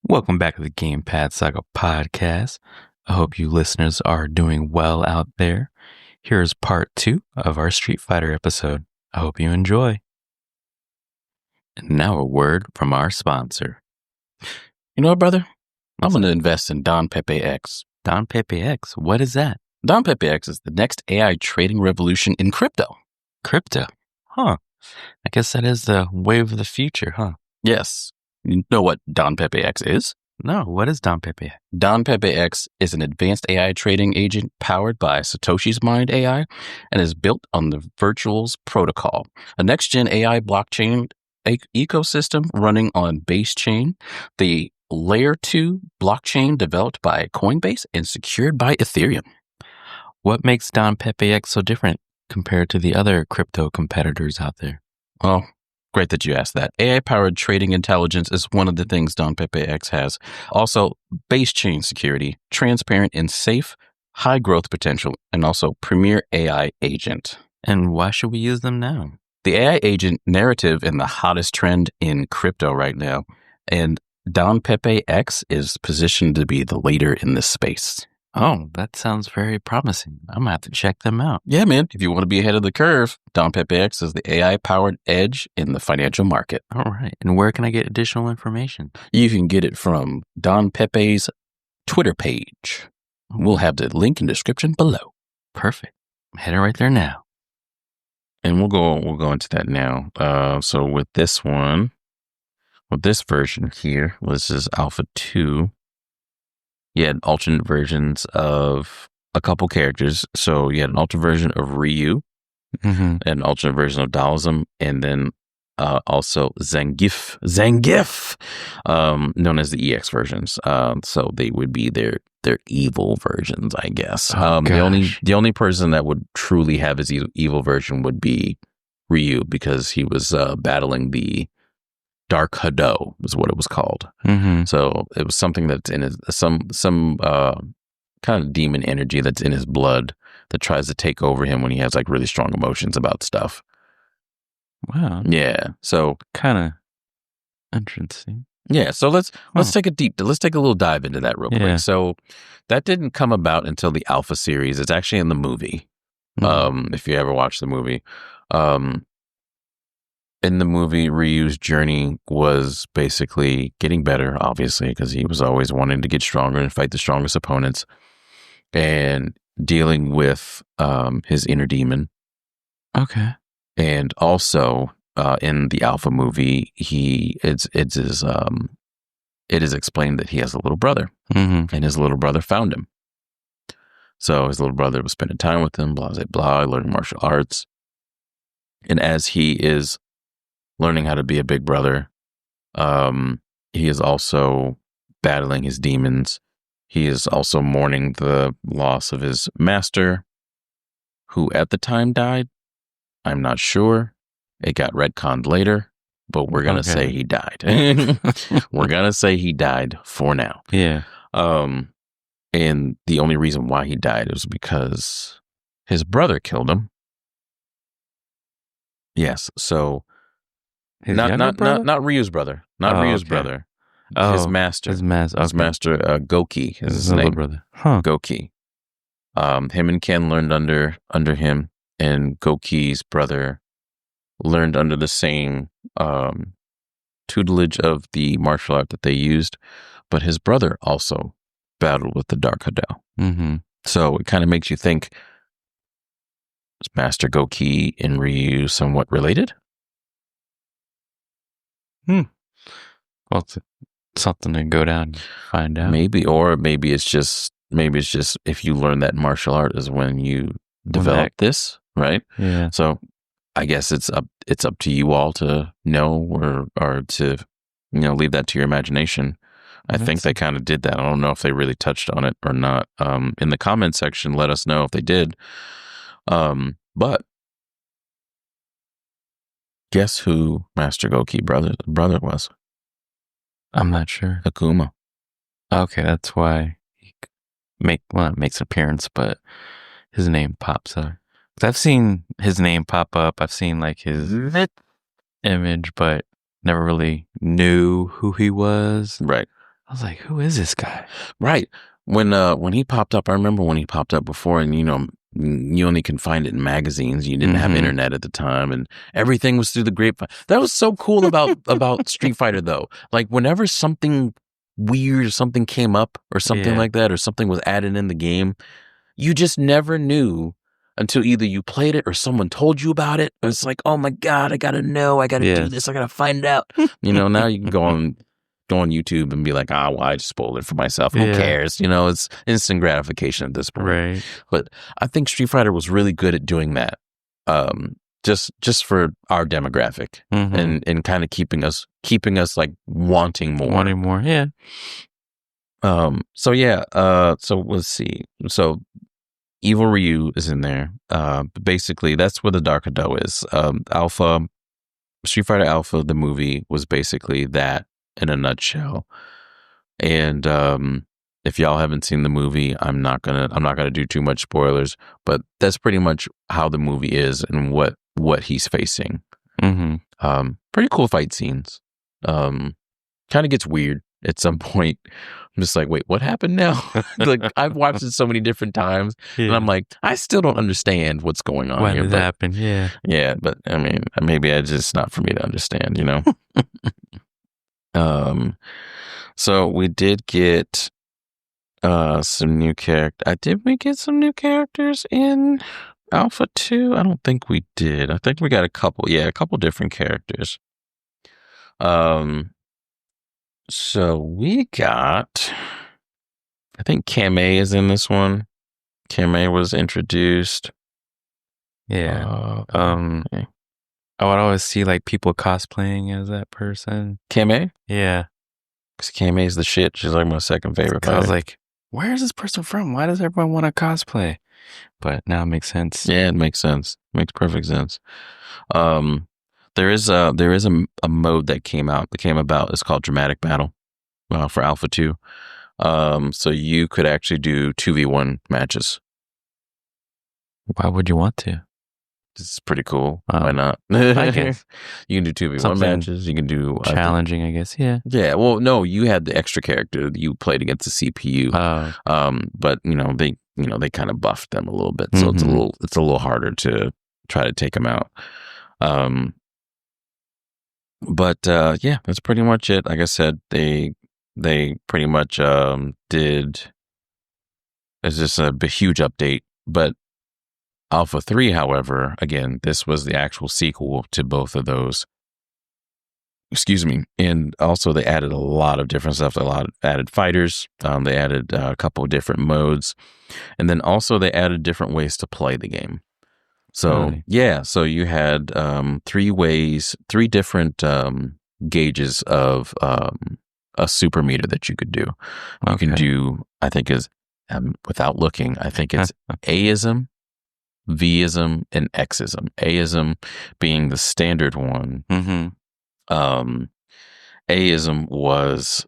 Welcome back to the Game Pad Saga Podcast. I hope you listeners are doing well out there. Here's part 2 of our Street Fighter episode. I hope you enjoy. And now a word from our sponsor. You know what, brother? I'm going to invest in Don Pepe X. Don Pepe X, what is that? Don Pepe X is the next AI trading revolution in crypto. Crypto? Huh. I guess that is the wave of the future, huh? Yes. You know what Don Pepe X is? No, what is Don Pepe X? Don Pepe X is an advanced AI trading agent powered by Satoshi's Mind AI and is built on the Virtuals protocol, a next-gen AI blockchain ecosystem running on Base Chain, the Layer 2 blockchain developed by Coinbase and secured by Ethereum. What makes Don Pepe X so different compared to the other crypto competitors out there? Oh, great that you asked that. AI-powered trading intelligence is one of the things Don Pepe X has. Also, base chain security, transparent and safe, high growth potential, and also premier AI agent. And why should we use them now? The AI agent narrative is the hottest trend in crypto right now, and Don Pepe X is positioned to be the leader in this space. Oh, that sounds very promising. I'm going to have to check them out. Yeah, man. If you want to be ahead of the curve, Don Pepe X is the AI-powered edge in the financial market. All right. And where can I get additional information? You can get it from Don Pepe's Twitter page. We'll have the link in the description below. Perfect. I'm heading right there now. And we'll go into that now. So with this one, with this version here, this is Alpha 2. You had alternate versions of a couple characters. So you had an alternate version of Ryu, and an alternate version of Daoism, and then also Zangief, known as the EX versions. So they would be their evil versions, I guess. The only person that would truly have his evil version would be Ryu, because he was battling the Dark Hado is what it was called. So it was something that's in his, some kind of demon energy that's in his blood that tries to take over him when he has like really strong emotions about stuff. Wow. Yeah. So kind of interesting. Yeah. So let's take a little dive into that real quick. So that didn't come about until the Alpha series. It's actually in the movie. If you ever watch the movie, in the movie, Ryu's journey was basically getting better, obviously, because he was always wanting to get stronger and fight the strongest opponents, and dealing with his inner demon. Okay. And also, in the Alpha movie, it is explained that he has a little brother, and his little brother found him. So his little brother was spending time with him, blah, blah, blah, learning martial arts. And as he is learning how to be a big brother, he is also battling his demons. He is also mourning the loss of his master, who at the time died. I'm not sure. It got retconned later, but we're going to say he died. We're going to say he died for now. Yeah. And the only reason why he died was because his brother killed him. Yes. So not Ryu's brother. Not Ryu's brother. His master. His master, Goki is his name. Brother. Huh. Goki. Him and Ken learned under him, and Goki's brother learned under the same tutelage of the martial art that they used, but his brother also battled with the Dark Hado. So it kind of makes you think, is Master Goki and Ryu somewhat related? Well, it's something to go down and find out. Maybe it's just if you learn that martial art is when you develop this, right? Yeah. So I guess it's up to you all to know or to leave that to your imagination. I think they kind of did that. I don't know if they really touched on it or not. In the comment section, let us know if they did. But guess who Master Goki brother was? I'm not sure. Akuma. Okay, that's why he makes an appearance, but his name pops up. I've seen his name pop up. I've seen like his image, but never really knew who he was. Right. I was like, who is this guy? Right. When he popped up, I remember when he popped up before, and you only can find it in magazines. You didn't have internet at the time, and everything was through the grapevine. That was so cool about Street Fighter, though. Like whenever something weird or something came up or something like that, or something was added in the game, you just never knew until either you played it or someone told you about it. It's like, oh my God, I gotta know, I gotta do this, I gotta find out. Now you can go on YouTube and be like, well, I just spoiled it for myself. Who cares? It's instant gratification at this point. Right. But I think Street Fighter was really good at doing that. Just for our demographic and kind of keeping us like wanting more. Yeah. So let's see. So Evil Ryu is in there. Basically that's where the Dark Hado is. Street Fighter Alpha, the movie, was basically that in a nutshell. And if y'all haven't seen the movie, I'm not gonna do too much spoilers, but that's pretty much how the movie is and what he's facing. Pretty cool fight scenes. Kind of gets weird at some point. I'm just like, wait, what happened now? Like I've watched it so many different times, and I'm like, I still don't understand what's going on here. What happened? Yeah, but I mean, maybe it's just not for me to understand, So we did get some new characters. Did we get some new characters in Alpha 2? I don't think we did. I think we got a couple different characters. So we got, I think Kamei is in this one. Kamei was introduced. Yeah. Okay. I would always see like people cosplaying as that person. Kamei? Yeah. Because Kamei is the shit. She's like my second favorite. I was like, where is this person from? Why does everyone want to cosplay? But now it makes sense. Yeah, it makes sense. Makes perfect sense. There is a mode that came about. It's called Dramatic Battle for Alpha 2. So you could actually do 2v1 matches. Why would you want to? This is pretty cool. Why not? I guess. You can do 2v1 matches. You can do challenging, I guess. Yeah. Yeah. Well, no, you had the extra character. You played against the CPU. But they kind of buffed them a little bit, so it's a little harder to try to take them out. But that's pretty much it. Like I said, they pretty much did. It's just a huge update, but Alpha 3, however, again, this was the actual sequel to both of those. Excuse me. And also they added a lot of different stuff. Added fighters. They added a couple of different modes. And then also they added different ways to play the game. So, so you had 3 different gauges of a super meter that you could do. You can do, I think without looking, I think it's Aism, Vism, and Xism. Aism being the standard one. Aism was,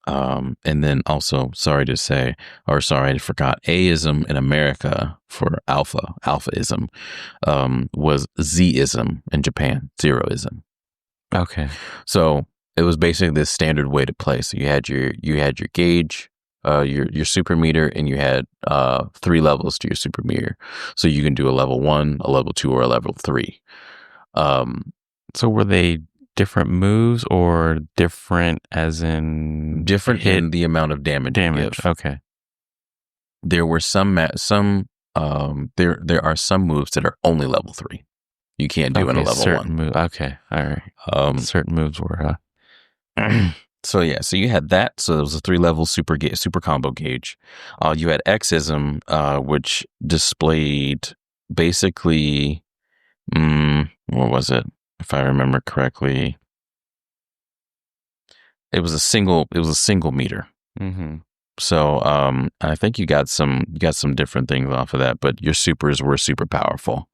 and then also, I forgot, Aism in America for Alphaism, was Zism in Japan, Zeroism. Okay. So it was basically this standard way to play. So you had your gauge, your super meter, and you had 3 levels to your super meter. So you can do a level 1, a level 2, or a level 3. So were they different moves or different as in different in the amount of damage? Okay. There were there are some moves that are only level 3. You can't do in a level 1. Okay. All right. Certain moves were So you had that. So there was a 3-level super combo gauge. You had Xism, which displayed basically, what was it? If I remember correctly, it was a single meter. So I think you got some different things off of that, but your supers were super powerful.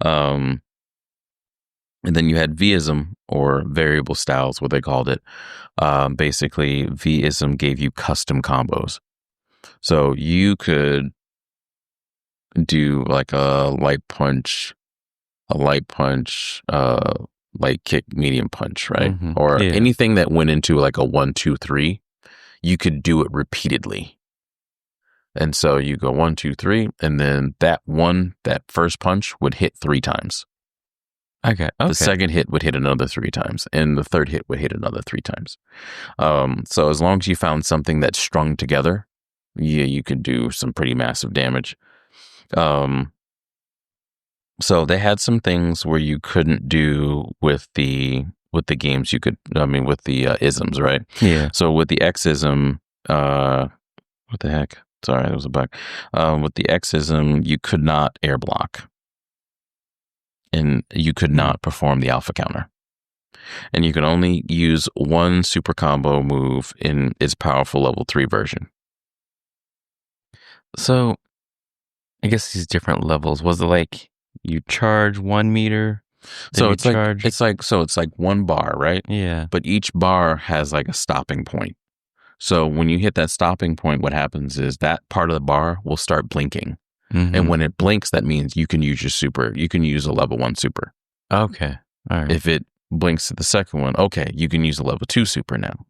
And then you had Vism, or variable styles, what they called it. Basically, Vism gave you custom combos. So you could do like a light punch, light kick, medium punch, right? Or anything that went into like a 1, 2, 3, you could do it repeatedly. And so you go 1, 2, 3, and then that first punch would hit 3 times. Okay. The second hit would hit another 3 times, and the third hit would hit another 3 times. So as long as you found something that's strung together, you could do some pretty massive damage. So they had some things where you couldn't do with the games. You could, with the isms, right? Yeah. So with the X-ism, what the heck? Sorry, that was a bug. With the X-ism, you could not air block. And you could not perform the alpha counter. And you can only use one super combo move in its powerful level 3 version. So, I guess these different levels, was it like you charge 1 meter? So it's like 1 bar, right? Yeah. But each bar has like a stopping point. So when you hit that stopping point, what happens is that part of the bar will start blinking. And when it blinks, that means you can use your super. You can use a level 1 super. Okay. All right. If it blinks to the second one, okay, you can use a level 2 super now.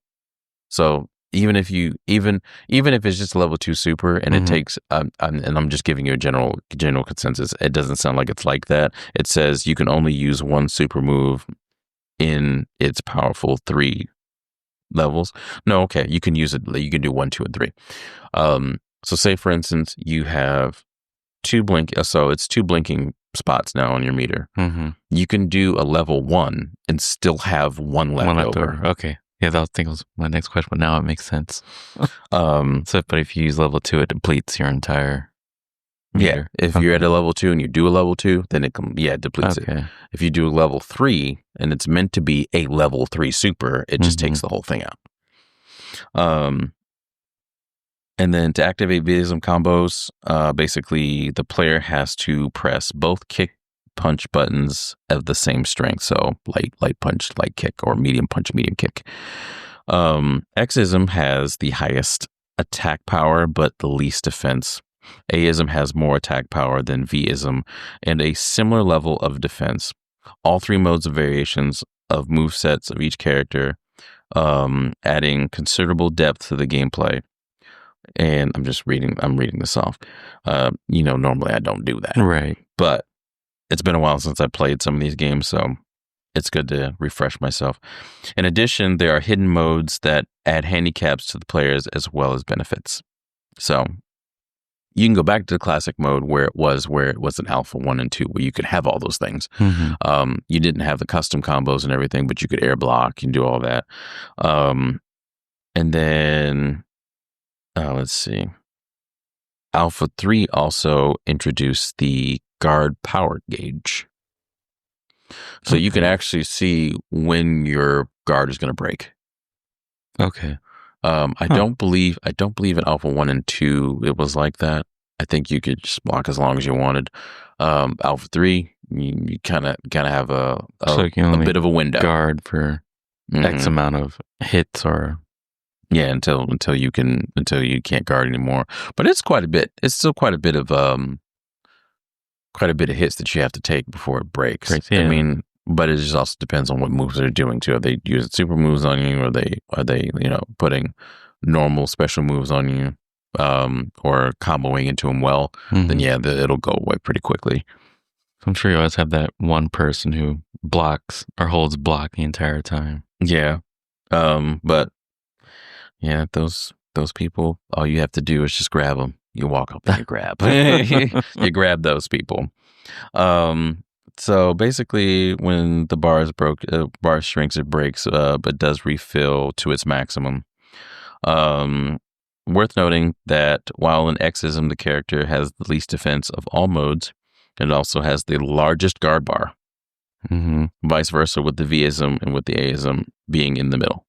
So even if it's just a level 2 super and it takes, and I'm just giving you a general consensus, it doesn't sound like it's like that. It says you can only use 1 super move in its powerful 3 levels. No, okay, you can use it. You can do 1, 2, and 3. So say for instance, you have 2 blinking spots now on your meter. You can do a level 1 and still have 1 left over. Okay. Yeah, that was my next question, but now it makes sense. But if you use level 2, it depletes your entire meter. Yeah, if you're at a level 2 and you do a level 2, then it depletes it. If you do a level 3 and it's meant to be a level 3 super, it just takes the whole thing out. And then to activate V-ism combos, basically the player has to press both kick punch buttons of the same strength. So light punch, light kick, or medium punch, medium kick. X-ism has the highest attack power, but the least defense. A-ism has more attack power than V-ism and a similar level of defense. All 3 modes of variations of movesets of each character, adding considerable depth to the gameplay. And I'm reading this off. Normally I don't do that. Right. But it's been a while since I played some of these games, so it's good to refresh myself. In addition, there are hidden modes that add handicaps to the players as well as benefits. So you can go back to the classic mode where it was an alpha 1 and 2, where you could have all those things. You didn't have the custom combos and everything, but you could air block and do all that. And then let's see. Alpha 3 also introduced the guard power gauge. So you can actually see when your guard is going to break. Okay. I don't believe in Alpha 1 and 2 it was like that. I think you could just block as long as you wanted. Alpha 3, you kind of have a bit of a window. Guard for X amount of hits or... Yeah, until you can't guard anymore. But it's quite a bit. It's still quite a bit of hits that you have to take before it breaks. Yeah. I mean, but it just also depends on what moves they're doing too. Are they using super moves on you? Or are they putting normal special moves on you, or comboing into them well? Then it'll go away pretty quickly. I'm sure you always have that one person who blocks or holds block the entire time. Yeah, but. Yeah, those people, all you have to do is just grab them. You walk up and you grab. You grab those people. So basically, when the bar shrinks, it breaks, but does refill to its maximum. Worth noting that while in X-ism, the character has the least defense of all modes, it also has the largest guard bar. Vice versa with the V-ism and with the A-ism being in the middle.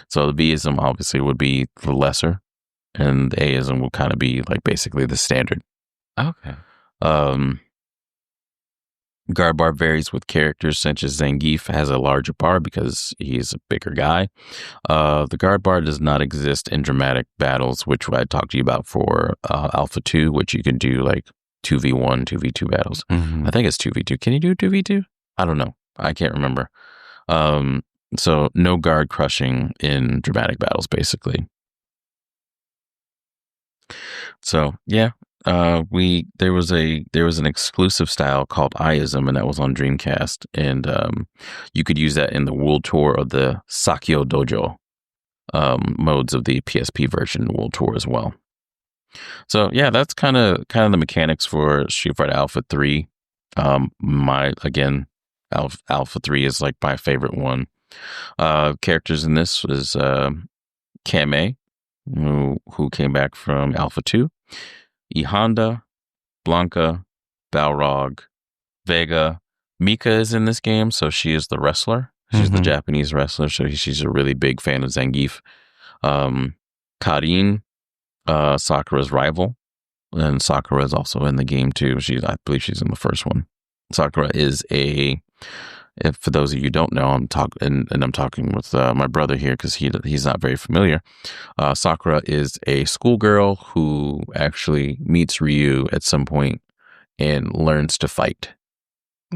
So the V-ism obviously would be the lesser, and the A-ism will kind of be like basically the standard. Okay. Guard bar varies with characters, such as Zangief has a larger bar because he's a bigger guy. The guard bar does not exist in dramatic battles, which I talked to you about for Alpha 2, which you can do like 2v1, 2v2 battles. I think it's 2v2. Can you do 2v2? I don't know. I can't remember. So no guard crushing in dramatic battles, basically. So yeah, there was an exclusive style called Iism, and that was on Dreamcast, and you could use that in the World Tour of the Sakyo Dojo modes of the PSP version World Tour as well. So yeah, that's kind of the mechanics for Street Fighter Alpha 3. Alpha 3 is like my favorite one. Characters in this was Kame, who came back from Alpha 2, E Honda, Blanca, Balrog, Vega. Mika is in this game, so she is the wrestler. She's the Japanese wrestler, so she's a really big fan of Zangief. Karin, Sakura's rival, and Sakura is also in the game too. I believe she's in the first one. Sakura is for those of you who don't know, I'm talking with my brother here because he's not very familiar. Sakura is a schoolgirl who actually meets Ryu at some point and learns to fight.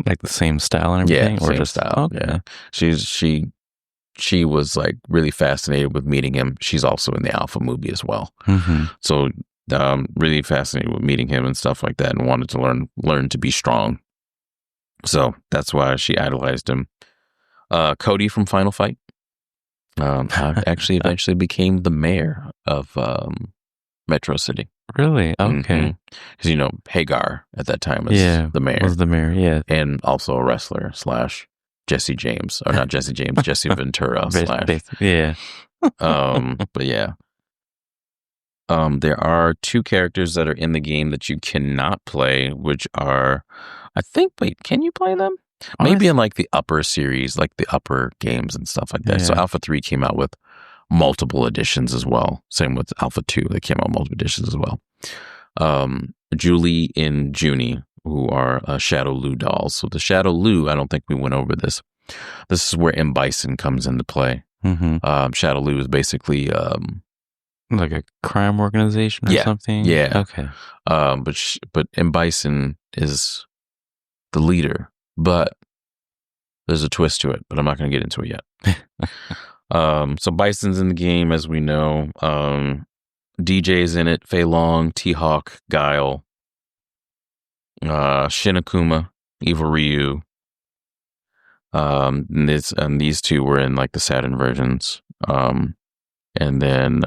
Like the same style and everything? Yeah, same style. Okay. Yeah. She was like really fascinated with meeting him. She's also in the Alpha movie as well. So really fascinated with meeting him and stuff like that, and wanted to learn to be strong. So that's why she idolized him. Cody from Final Fight actually eventually became the mayor of Metro City. Really? Okay. Because Hagar at that time was the mayor. Was the mayor, yeah. And also a wrestler / Jesse James. Or not Jesse James, Jesse Ventura / Yeah. But yeah. There are 2 characters that are in the game that you cannot play, which are, can you play them? Maybe in like the upper series, like the upper games and stuff like that. Yeah. So Alpha 3 came out with multiple editions as well. Same with Alpha 2, they came out with multiple editions as well. Julie and Junie, who are Shadow Lu dolls. So the Shadow Lu, I don't think we went over this. This is where M. Bison comes into play. Shadow Lu is basically like a crime organization or something? Yeah. Okay. But M. Bison is the leader, but there's a twist to it, but I'm not going to get into it yet. So Bison's in the game, as we know. DJ's in it, Fei Long, T-Hawk, Guile, Shinakuma, Evil Ryu. And these 2 were in like the Saturn versions. And then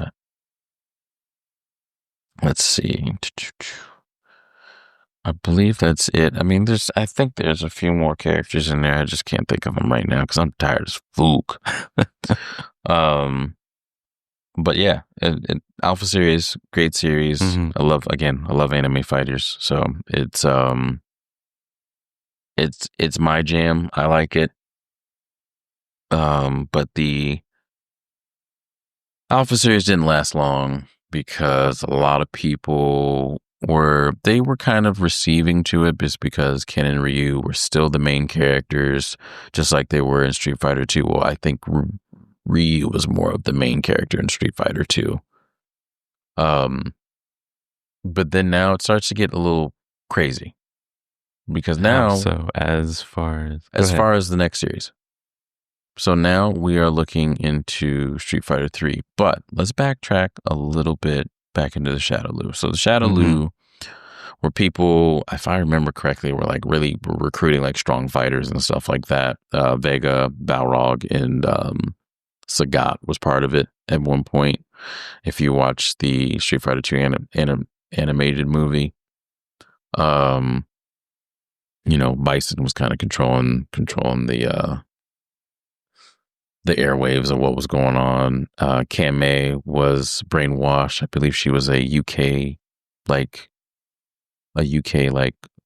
let's see. I believe that's it. I mean, I think there's a few more characters in there. I just can't think of them right now because I'm tired as fuck. But yeah, Alpha series, great series. I love anime fighters. So it's my jam. I like it. But the Alpha series didn't last long because a lot of people were kind of receiving to it just because Ken and Ryu were still the main characters, just like they were in Street Fighter 2. Well, I think Ryu was more of the main character in Street Fighter 2. But then now it starts to get a little crazy because now, so as far as the next series. So now we are looking into Street Fighter 3, but let's backtrack a little bit back into the Shadow Lu. So the Shadow Lu were people, if I remember correctly, were like really recruiting like strong fighters and stuff like that. Vega, Balrog, and Sagat was part of it at one point. If you watch the Street Fighter 2 animated movie, Bison was kind of controlling the airwaves of what was going on. Kame was brainwashed. I believe she was a UK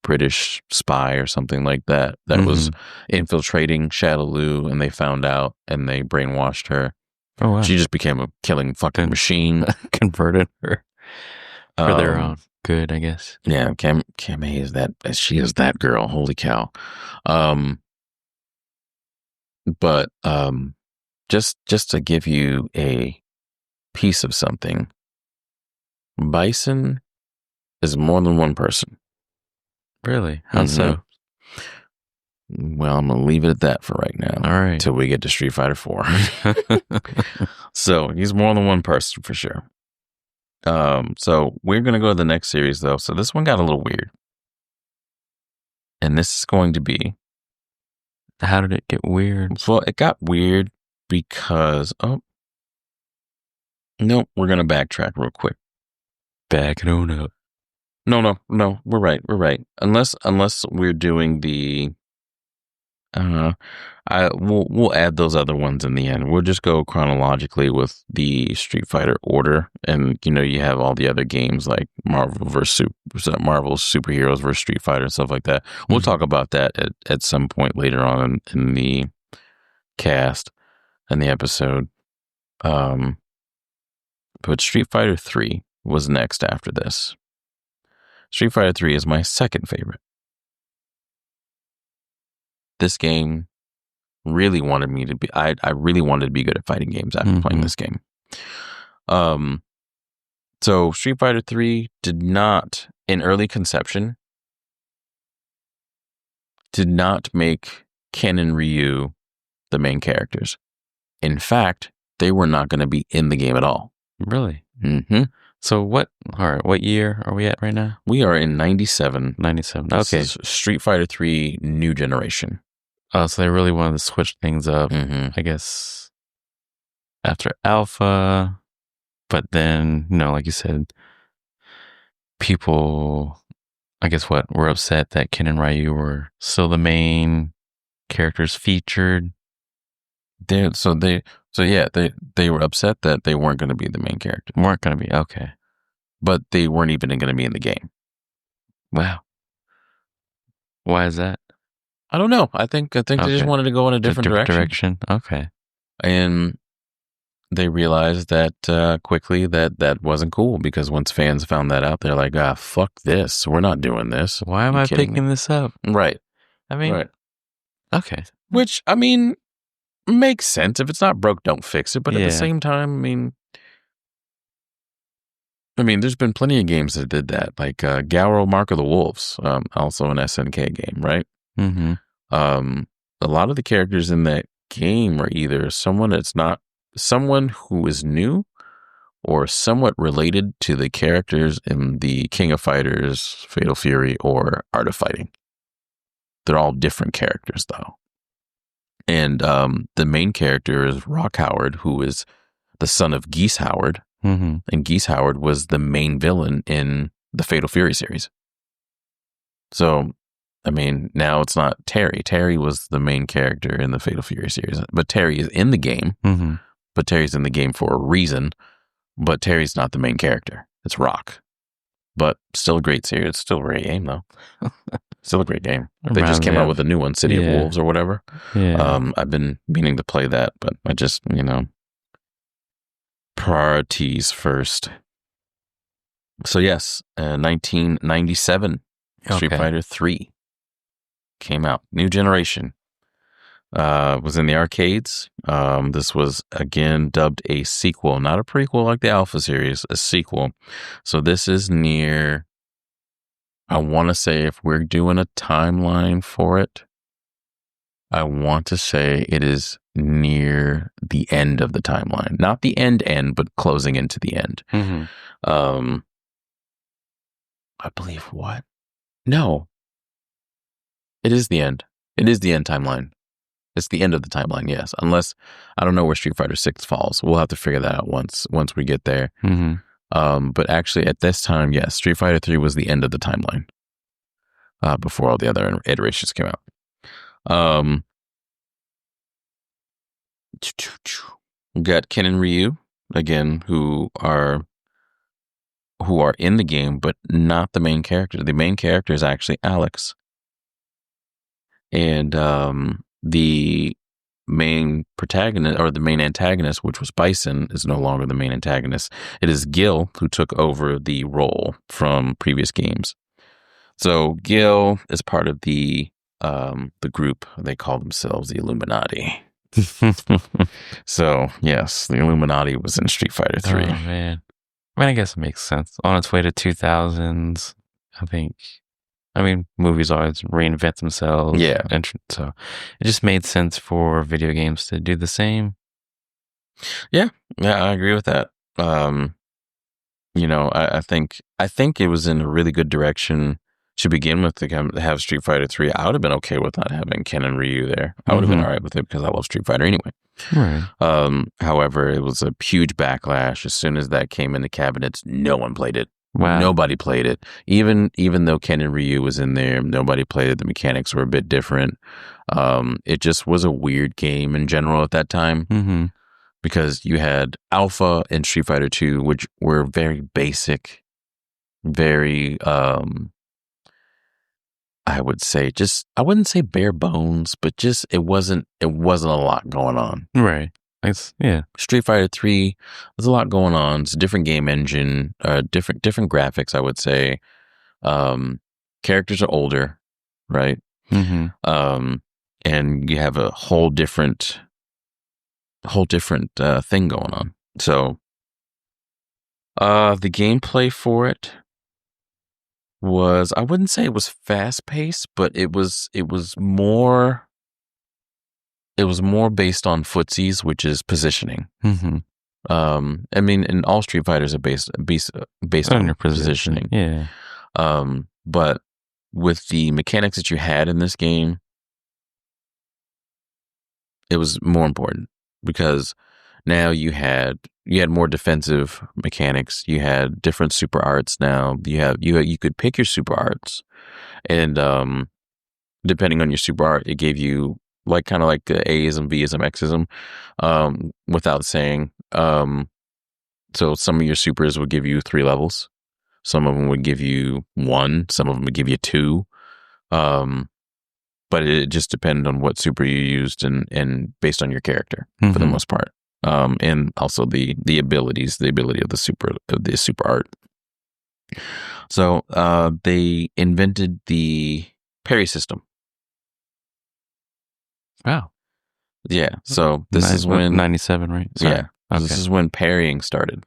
British spy or something like that was infiltrating Shadow Lu, and they found out and they brainwashed her. Oh wow. She just became a killing fucking machine. Converted her for their own good, I guess. Yeah, Kame is that. She is that girl. Holy cow. But just to give you a piece of something, Bison is more than one person. Really? How so? Well, I'm gonna leave it at that for right now. All right. Until we get to Street Fighter 4. So he's more than one person for sure. So we're gonna go to the next series though. So this one got a little weird. And this is going to be. How did it get weird? Well, it got weird because no, we're gonna backtrack real quick. Back it on up. No, we're right. Unless we're doing the we'll add those other ones in the end. We'll just go chronologically with the Street Fighter order, and you have all the other games like Marvel's superheroes versus Street Fighter and stuff like that. We'll talk about that at some point later on in the cast and the episode. But Street Fighter 3 was next after this. Street Fighter 3 is my second favorite. This game really wanted me to be. I really wanted to be good at fighting games after playing this game. So Street Fighter 3 did not, in early conception, did not make Ken and Ryu the main characters. In fact, they were not going to be in the game at all. Really? Mm-hmm. So what year are we at right now? We are in 97. 97. This Okay. is Street Fighter 3 New Generation. Oh, so they really wanted to switch things up, I guess, after Alpha. But then, like you said, people, I guess were upset that Ken and Ryu were still the main characters featured. They were upset that they weren't going to be the main character. Weren't going to be, okay. But they weren't even going to be in the game. Wow. Why is that? I don't know. I think they just wanted to go in a different direction. Okay. And they realized that quickly that wasn't cool, because once fans found that out, they're like, fuck this. We're not doing this. Why am I picking this up? Right. I mean, right. Okay. Which, I mean, makes sense. If it's not broke, don't fix it. But at the same time, I mean, there's been plenty of games that did that, like Garo Mark of the Wolves, also an SNK game, right? Mm-hmm. A lot of the characters in that game are either someone who is new, or somewhat related to the characters in the King of Fighters, Fatal Fury, or Art of Fighting. They're all different characters, though. And the main character is Rock Howard, who is the son of Geese Howard. Mm-hmm. And Geese Howard was the main villain in the Fatal Fury series. So, I mean, now it's not Terry. Terry was the main character in the Fatal Fury series. But Terry is in the game. Mm-hmm. But Terry's in the game for a reason. But Terry's not the main character. It's Rock. But still a great series. It's still a great game, though. Still a great game. They just came out with a new one, City of Wolves or whatever. Yeah. I've been meaning to play that, but I just, priorities first. So yes, 1997, Street Fighter 3 came out. New generation. Was in the arcades. This was again dubbed a sequel, not a prequel like the Alpha series, a sequel. So this is near, I want to say, if we're doing a timeline for it, I want to say it is near the end of the timeline. Not the end, but closing into the end. Mm-hmm. I believe what? No. It is the end. It is the end timeline. It's the end of the timeline, yes. Unless, I don't know where Street Fighter 6 falls. We'll have to figure that out once we get there. Mm-hmm. But actually, at this time, yes, Street Fighter 3 was the end of the timeline. Before all the other iterations came out. We got Ken and Ryu, again, who are in the game, but not the main character. The main character is actually Alex. And the main protagonist, or the main antagonist, which was Bison, is no longer the main antagonist. It is Gil who took over the role from previous games. So Gil is part of the group. They call themselves the Illuminati. So yes, the Illuminati was in Street Fighter 3. Oh man, I mean, I guess it makes sense. On its way to 2000s, I think I mean, movies always reinvent themselves. Yeah. So it just made sense for video games to do the same. Yeah, I agree with that. I think it was in a really good direction to begin with to have Street Fighter 3. I would have been okay with not having Ken and Ryu there. I would have been all right with it because I love Street Fighter anyway. Right. However, it was a huge backlash. As soon as that came in the cabinets, no one played it. Wow. Nobody played it. Even though Ken and Ryu was in there, nobody played it. The mechanics were a bit different. It just was a weird game in general at that time. Mm-hmm. Because you had Alpha and Street Fighter 2, which were very basic, very, I would say I wouldn't say bare bones, but just, it wasn't a lot going on. Right. Yeah. Street Fighter 3, there's a lot going on. It's a different game engine, different graphics, I would say. Characters are older, right? Mm-hmm. And you have a whole different thing going on. So, the gameplay for it was, I wouldn't say it was fast paced, but it was more based on footsies, which is positioning. Mm-hmm. I mean, and all Street Fighters are based on your positioning. Yeah. But with the mechanics that you had in this game, it was more important because now you had more defensive mechanics. You had different super arts. Now you could pick your super arts, and depending on your super art, it gave you kind of like Aism, Vism, Xism, without saying. So some of your supers would give you 3 levels. Some of them would give you 1. Some of them would give you 2. But it just depended on what super you used and based on your character for the most part. And also the ability of the super art. So they invented the parry system. Wow. Yeah. So this is when 97, right? Sorry. Yeah. Okay. This is when parrying started.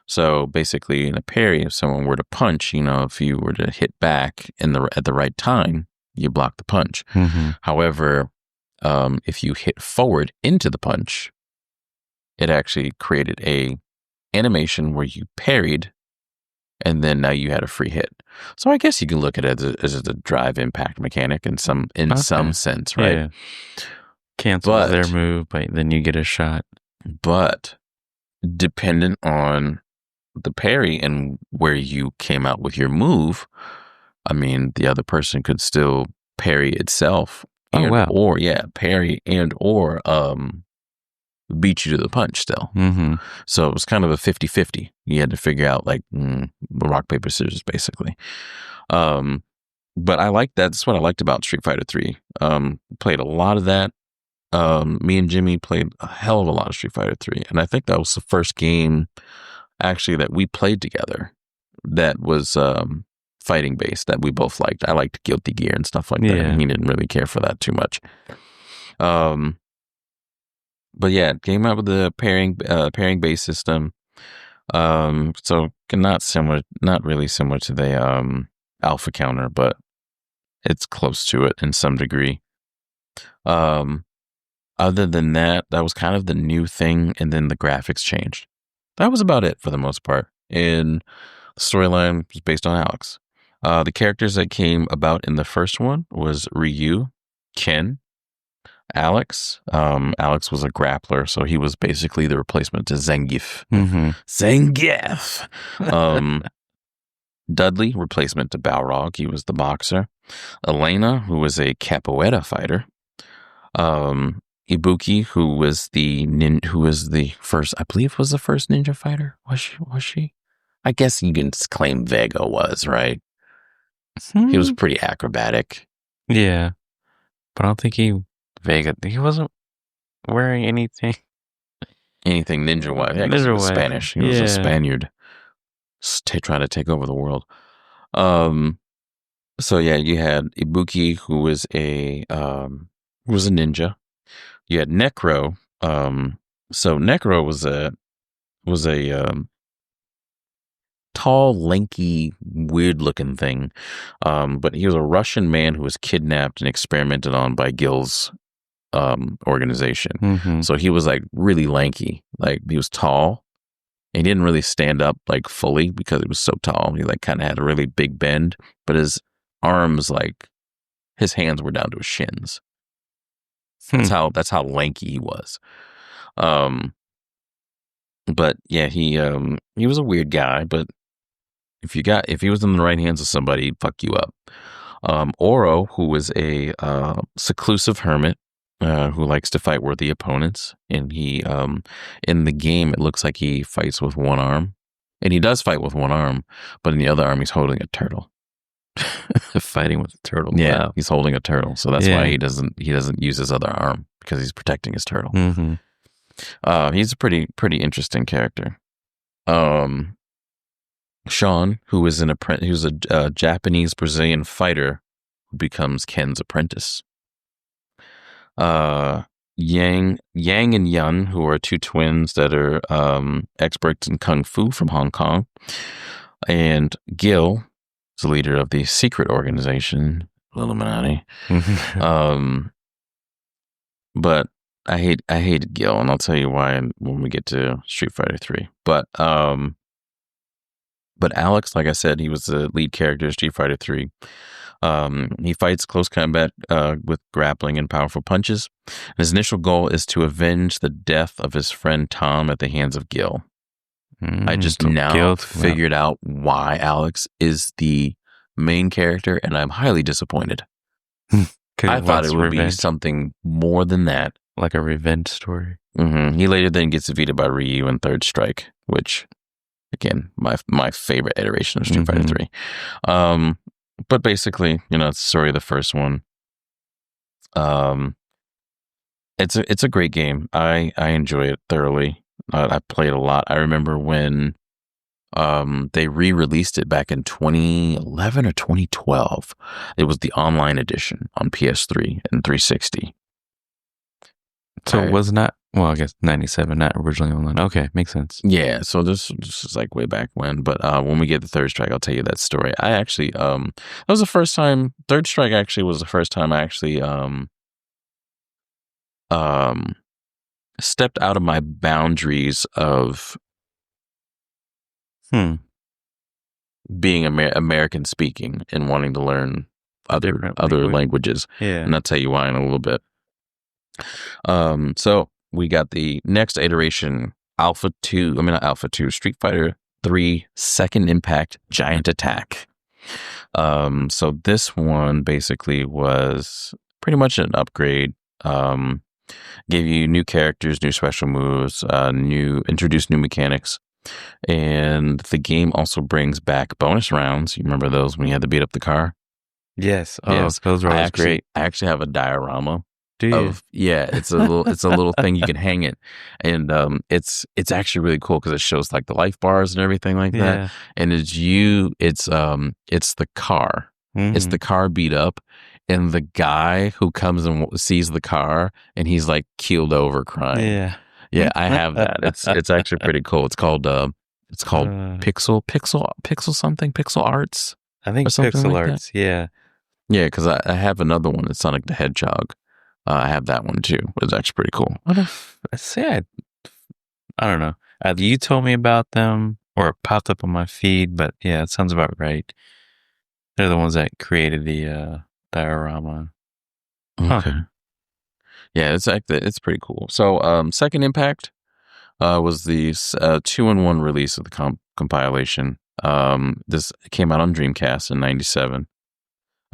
So basically, in a parry, if someone were to punch, if you were to hit back at the right time, you block the punch. Mm-hmm. However, if you hit forward into the punch, it actually created a animation where you parried, and then now you had a free hit. So I guess you can look at it as a drive impact mechanic in some sense, right? Yeah. Cancels their move, but then you get a shot. But dependent on the parry and where you came out with your move, I mean, the other person could still parry itself. Or parry or beat you to the punch still. Mm-hmm. So it was kind of a 50-50. You had to figure out rock, paper, scissors, basically. But I liked that. That's what I liked about Street Fighter 3. Played a lot of that. Me and Jimmy played a hell of a lot of Street Fighter 3. And I think that was the first game actually that we played together that was fighting based that we both liked. I liked Guilty Gear and stuff like that. And he didn't really care for that too much. But yeah, it came out with the pairing based system. So not really similar to the alpha counter, but it's close to it in some degree. Other than that, that was kind of the new thing, and then the graphics changed. That was about it for the most part. And the storyline was based on Alex. The characters that came about in the first one was Ryu, Ken, Alex. Alex was a grappler, so he was basically the replacement to Zangief. Mm-hmm. Zangief! Dudley, replacement to Balrog. He was the boxer. Elena, who was a capoeira fighter. Ibuki, who was the first, I believe was the first ninja fighter. Was she? I guess you can claim Vega was, right? He was pretty acrobatic. Yeah. But I don't think he wasn't wearing anything ninja-wise. Yeah, he was Spanish. He was a Spaniard trying to take over the world. So yeah, you had Ibuki, who was a ninja. You had Necro. So Necro was a tall, lanky, weird-looking thing. But he was a Russian man who was kidnapped and experimented on by Gil's organization. Mm-hmm. So he was like really lanky. Like he was tall. And he didn't really stand up like fully because he was so tall. He like kind of had a really big bend, but his arms, like his hands were down to his shins. That's how lanky he was. But yeah, he was a weird guy, but if he was in the right hands of somebody, he'd fuck you up. Oro, who was a seclusive hermit who likes to fight worthy opponents, and he in the game it looks like he fights with one arm, and he does fight with one arm, but in the other arm he's holding a turtle. Fighting with a turtle. Yeah, wow. He's holding a turtle, so that's why he doesn't use his other arm, because he's protecting his turtle. Mm-hmm. He's a pretty interesting character. Sean, who is who's a Japanese Brazilian fighter who becomes Ken's apprentice. Yang and Yun, who are two twins that are experts in kung fu from Hong Kong, and Gil is the leader of the secret organization Illuminati. But I hated Gil, and I'll tell you why when we get to Street Fighter 3. But Alex, like I said, he was the lead character of Street Fighter 3. He fights close combat with grappling and powerful punches. His initial goal is to avenge the death of his friend Tom at the hands of Gil. I just now figured out why Alex is the main character, and I'm highly disappointed. I thought it would be something more than that. Like a revenge story. Mm-hmm. He later then gets defeated by Ryu in Third Strike, which, again, my favorite iteration of Street Fighter 3. But basically, it's the story of the first one. It's a great game. I enjoy it thoroughly. I played a lot. I remember when they re-released it back in 2011 or 2012. It was the online edition on PS3 and 360. So it was not, I guess 97, not originally online. Okay, makes sense. Yeah, so this is like way back when. But when we get to Third Strike, I'll tell you that story. I actually, that was the first time, Third Strike actually was the first time I actually stepped out of my boundaries of being American speaking and wanting to learn other languages. Yeah. And I'll tell you why in a little bit. So we got the next iteration, Street Fighter 3 Second Impact Giant Attack. So this one basically was pretty much an upgrade. Gave you new characters, new special moves, introduced new mechanics. And the game also brings back bonus rounds. You remember those when you had to beat up the car? Yes. Those were always great. I actually have a diorama. Do you? It's a little thing you can hang it, and it's actually really cool because it shows like the life bars and everything like that. And it's the car. Mm-hmm. It's the car beat up, and the guy who comes and sees the car, and he's like keeled over crying. Yeah, I have that. It's actually pretty cool. It's called Pixel Arts. I think Pixel Arts. Yeah, because I have another one. It's Sonic the Hedgehog. I have that one too. It's actually pretty cool. What if I don't know. Either you told me about them or it popped up on my feed, but yeah, it sounds about right. They're the ones that created the diorama. Okay. Yeah, it's pretty cool. So, Second Impact was the 2-in-1 release of the compilation. This came out on Dreamcast in '97.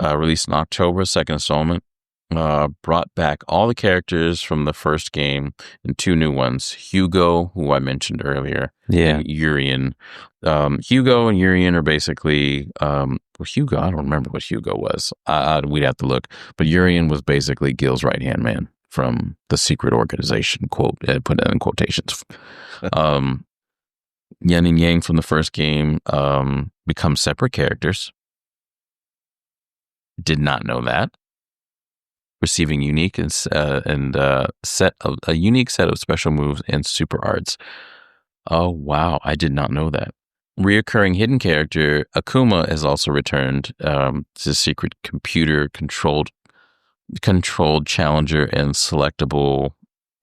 Released in October, second installment. Brought back all the characters from the first game and two new ones. Hugo, who I mentioned earlier, and Urien. Hugo and Urien are basically Hugo. I don't remember what Hugo was. We'd have to look. But Urien was basically Gil's right-hand man from the secret organization. Put it in quotations. Yin and Yang from the first game become separate characters. Did not know that. Receiving unique a unique set of special moves and super arts. Oh wow, I did not know that. reoccurring hidden character Akuma has also returned. It's a secret computer controlled challenger and selectable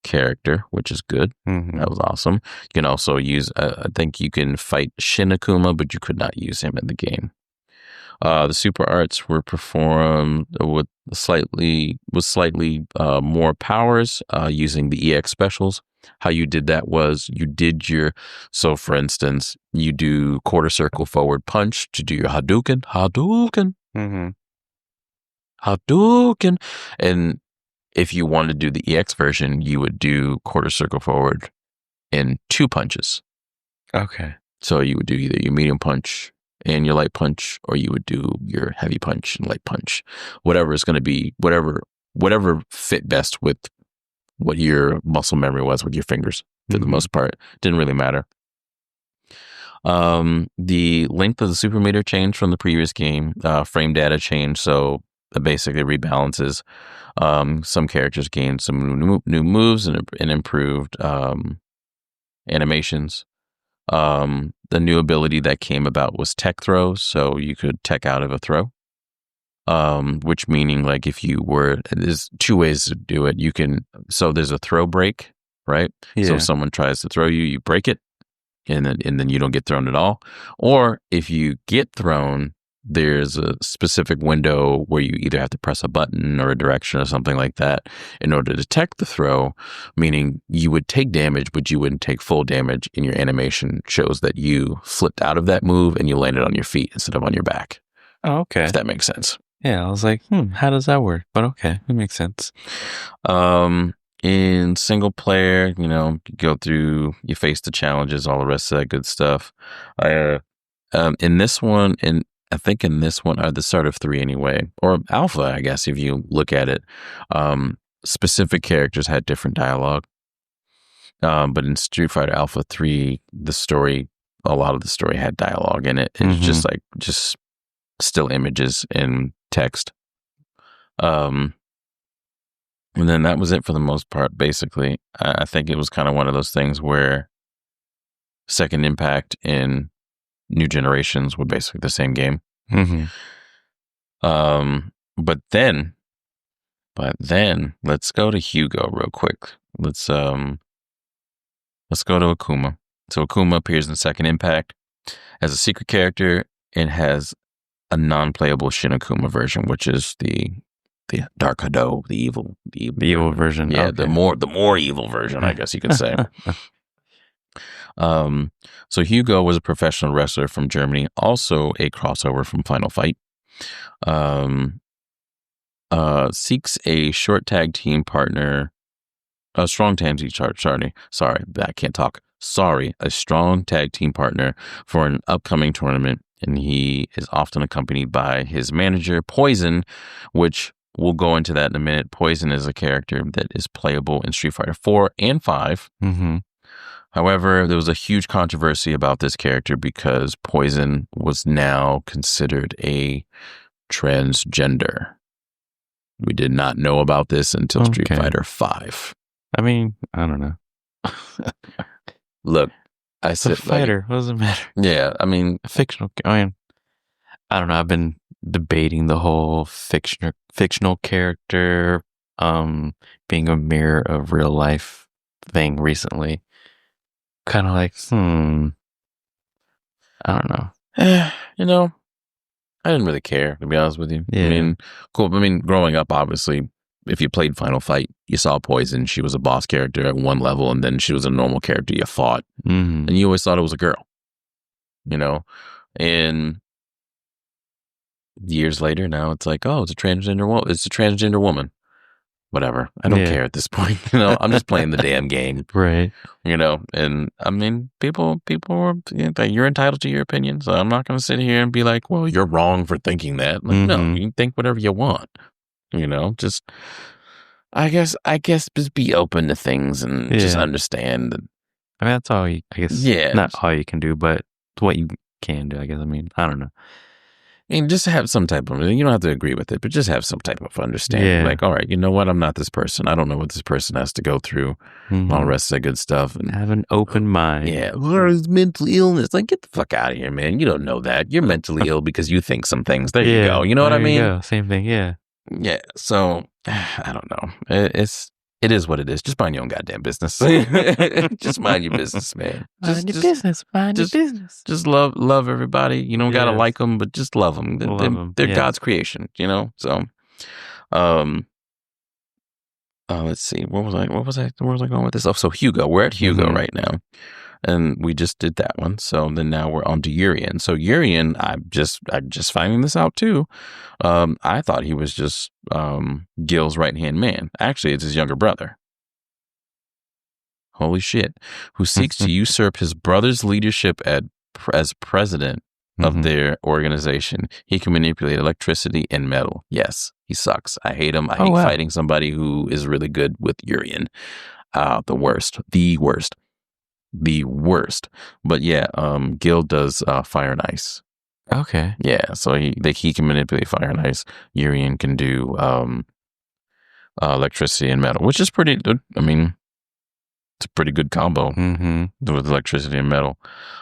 character, which is good. Mm-hmm. That was awesome. You can also use, I think you can fight Shin Akuma, but you could not use him in the game. The super arts were performed with slightly more powers using the EX specials. How you did that was you did so for instance, you do quarter circle forward punch to do your Hadouken. Mm-hmm. Hadouken. And if you wanted to do the EX version, you would do quarter circle forward in 2 punches. Okay. So you would do either your medium punch and your light punch, or you would do your heavy punch and light punch. Whatever is going to be, whatever fit best with what your muscle memory was with your fingers. For the most part, didn't really matter. The length of the super meter changed from the previous game. Frame data changed, so it basically rebalances. Some characters gained some new moves and improved animations. The new ability that came about was tech throws, so you could tech out of a throw. Which meaning like if you were, there's 2 ways to do it. So there's a throw break, right? Yeah. So if someone tries to throw you, you break it, and then you don't get thrown at all. Or if you get thrown, there's a specific window where you either have to press a button or a direction or something like that in order to detect the throw, meaning you would take damage, but you wouldn't take full damage, and your animation shows that you flipped out of that move and you landed on your feet instead of on your back. Oh, okay. If that makes sense. Yeah, I was like, how does that work? But okay, it makes sense. In single player, you go through, you face the challenges, all the rest of that good stuff. In this one, I think in this one, or the start of 3 anyway, or alpha, I guess, if you look at it, specific characters had different dialogue. But in Street Fighter Alpha 3, a lot of the story had dialogue in it. It's just still images and text. And then that was it for the most part, basically. I think it was kind of one of those things where Second Impact and New Generations were basically the same game. But then let's go to Hugo real quick. Let's go to Akuma. So Akuma appears in Second Impact as a secret character and has a non-playable Shin Akuma version, which is the Dark Hado, the evil version. Yeah, okay. the more evil version, I guess you could say. So Hugo was a professional wrestler from Germany, also a crossover from Final Fight. Seeks a short tag team partner, a strong tag team a strong tag team partner for an upcoming tournament, and he is often accompanied by his manager, Poison, which we'll go into that in a minute. Poison is a character that is playable in Street Fighter 4 and 5. However, there was a huge controversy about this character because Poison was now considered a transgender. We did not know about this until Street Fighter 5. I mean, I don't know. Look, it's a fighter. What does it matter? Yeah, I mean, a fictional. I don't know. I've been debating the whole fictional character being a mirror of real life thing recently. Kind of like, I don't know. I didn't really care, to be honest with you. Yeah. I mean, cool. I mean, growing up, obviously, if you played Final Fight, you saw Poison. She was a boss character at one level, and then she was a normal character you fought. And you always thought it was a girl, And years later, now it's like, oh, it's a transgender woman. Whatever. I don't care at this point. I'm just playing the damn game. Right. And I mean, people are, you're entitled to your opinion. So I'm not going to sit here and be like, well, you're wrong for thinking that. Like, no, you can think whatever you want. Just, I guess just be open to things and just understand. I mean, that's all I guess. Yeah. Not all you can do, but what you can do, I guess. I mean, I don't know. And just have some type of, you don't have to agree with it, but just have some type of understanding. Yeah. Like, all right, you know what? I'm not this person. I don't know what this person has to go through. All the rest of that good stuff. And have an open mind. Yeah. Or his mental illness. Like, get the fuck out of here, man. You don't know that. You're mentally ill because you think some things. There you go. You know what I mean? Same thing. Yeah. Yeah. So, I don't know. It is what it is. Just mind your own goddamn business. Just mind your business, man. Mind your business. Mind your business. Just love everybody. You don't gotta like them, but just love them. They're God's creation, you know. So, let's see. Where was I going with this? Oh, so Hugo. We're at Hugo right now, and we just did that one. So then now we're on to Urian. So Urian, I'm just finding this out too. I thought he was just Gil's right-hand man. Actually, it's his younger brother. Holy shit. Who seeks to usurp his brother's leadership as president of their organization. He can manipulate electricity and metal. Yes, he sucks. I hate him. I hate fighting somebody who is really good with Urian. The worst. But yeah, Gil does fire and ice. Okay. Yeah, so he can manipulate fire and ice. Urian can do electricity and metal, which is pretty good. I mean, it's a pretty good combo with electricity and metal.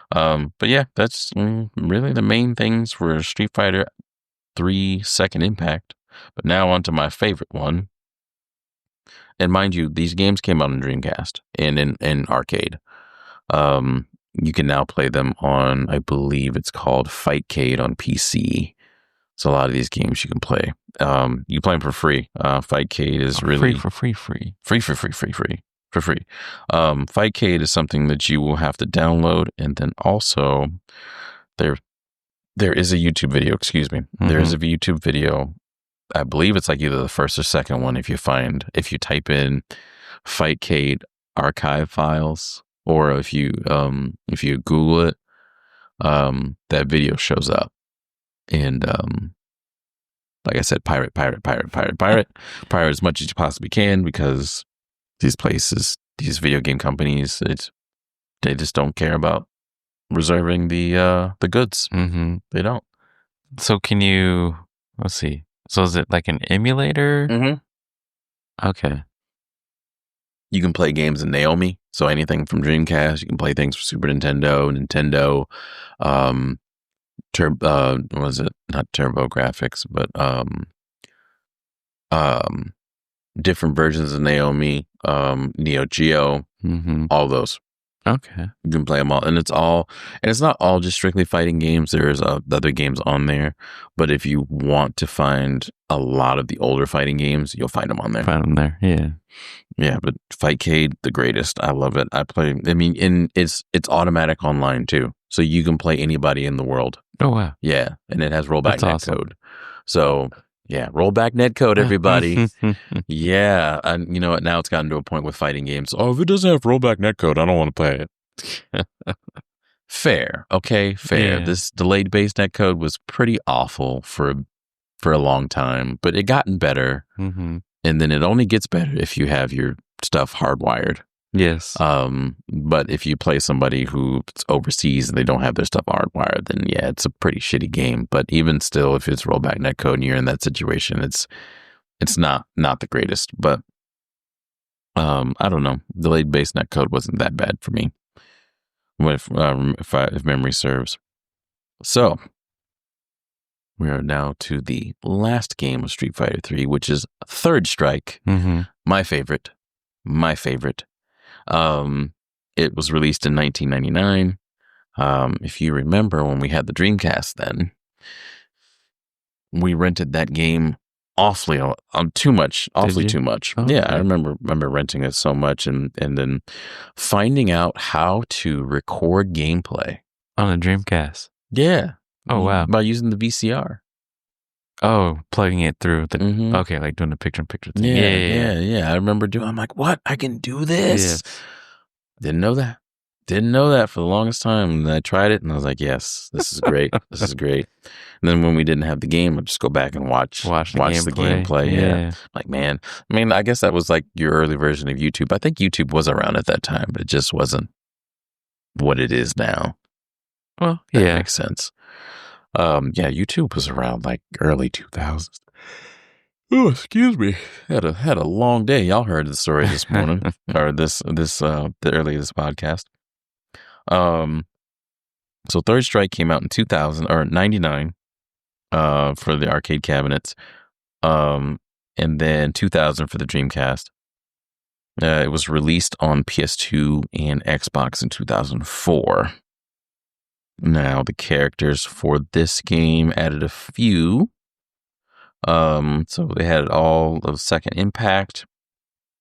But yeah, that's really the main things for Street Fighter 3 Second Impact. But now on to my favorite one. And mind you, these games came out on Dreamcast and in arcade. You can now play them on, I believe it's called Fightcade on PC. So a lot of these games you can play. You play them for free. Fightcade is really free. For free. Fightcade is something that you will have to download, and then also there is a YouTube video. Excuse me. There is a YouTube video. I believe it's like either the first or second one. If you type in Fightcade archive files, or if you Google it, that video shows up. And like I said, pirate as much as you possibly can, because these places, these video game companies, they just don't care about reserving the goods. They don't. So can you? Let's see. So is it like an emulator? Okay. You can play games in Naomi. So anything from Dreamcast. You can play things for Super Nintendo. What was it? Not Turbo Graphics, but different versions of Naomi, Neo Geo, all those. Okay. You can play them all, and it's not all just strictly fighting games. There's other games on there, but if you want to find a lot of the older fighting games, you'll find them on there. Yeah, but Fightcade, the greatest. I love it. It's automatic online too, so you can play anybody in the world. Oh wow. Yeah, and it has rollback netcode. So yeah, rollback netcode, everybody. Yeah, and you know what? Now it's gotten to a point with fighting games. Oh, if it doesn't have rollback netcode, I don't want to play it. Fair, okay, fair. Yeah. This delayed base netcode was pretty awful for a long time, but it gotten better, and then it only gets better if you have your stuff hardwired. Yes. But if you play somebody who's overseas and they don't have their stuff hardwired, then yeah, it's a pretty shitty game. But even still, if it's rollback netcode and you're in that situation, it's not the greatest. But I don't know. Delayed base netcode wasn't that bad for me, if memory serves. So we are now to the last game of Street Fighter 3, which is Third Strike. My favorite. It was released in 1999. If you remember when we had the Dreamcast, then we rented that game awfully too much. Okay. Yeah, I remember renting it so much, and then finding out how to record gameplay on a Dreamcast. Yeah. Oh wow! By using the VCR. Oh, plugging it through the okay, like doing the picture-in-picture thing. Yeah. I remember I'm like, what? I can do this. Yes. Didn't know that for the longest time. And I tried it, and I was like, yes, this is great. This is great. And then when we didn't have the game, I'd just go back and watch the gameplay. Yeah. Like, man, I mean, I guess that was like your early version of YouTube. I think YouTube was around at that time, but it just wasn't what it is now. Well, that makes sense. YouTube was around like early 2000s. Oh, excuse me. Had a long day. Y'all heard the story this morning or the early this podcast. So Third Strike came out in 2000 or 99 for the arcade cabinets. And then 2000 for the Dreamcast. It was released on PS2 and Xbox in 2004. Now, the characters for this game added a few. So they had all of Second Impact,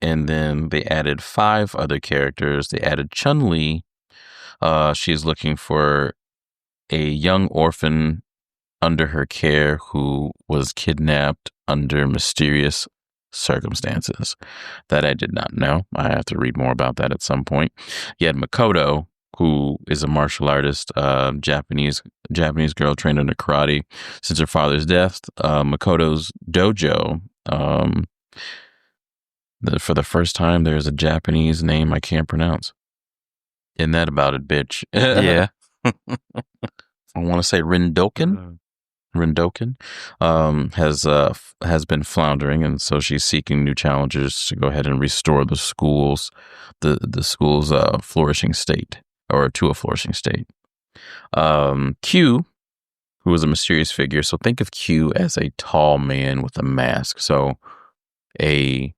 and then they added 5 other characters. They added Chun-Li. She's looking for a young orphan under her care who was kidnapped under mysterious circumstances that I did not know. I have to read more about that at some point. You had Makoto, who is a martial artist, Japanese girl trained under karate. Since her father's death, Makoto's dojo, for the first time, there's a Japanese name I can't pronounce. Isn't that about it, bitch? Yeah. I want to say Rindoken. Rindoken has been floundering, and so she's seeking new challenges to go ahead and restore the school's flourishing state, or to a flourishing state. Q, who is a mysterious figure. So think of Q as a tall man with a mask. So a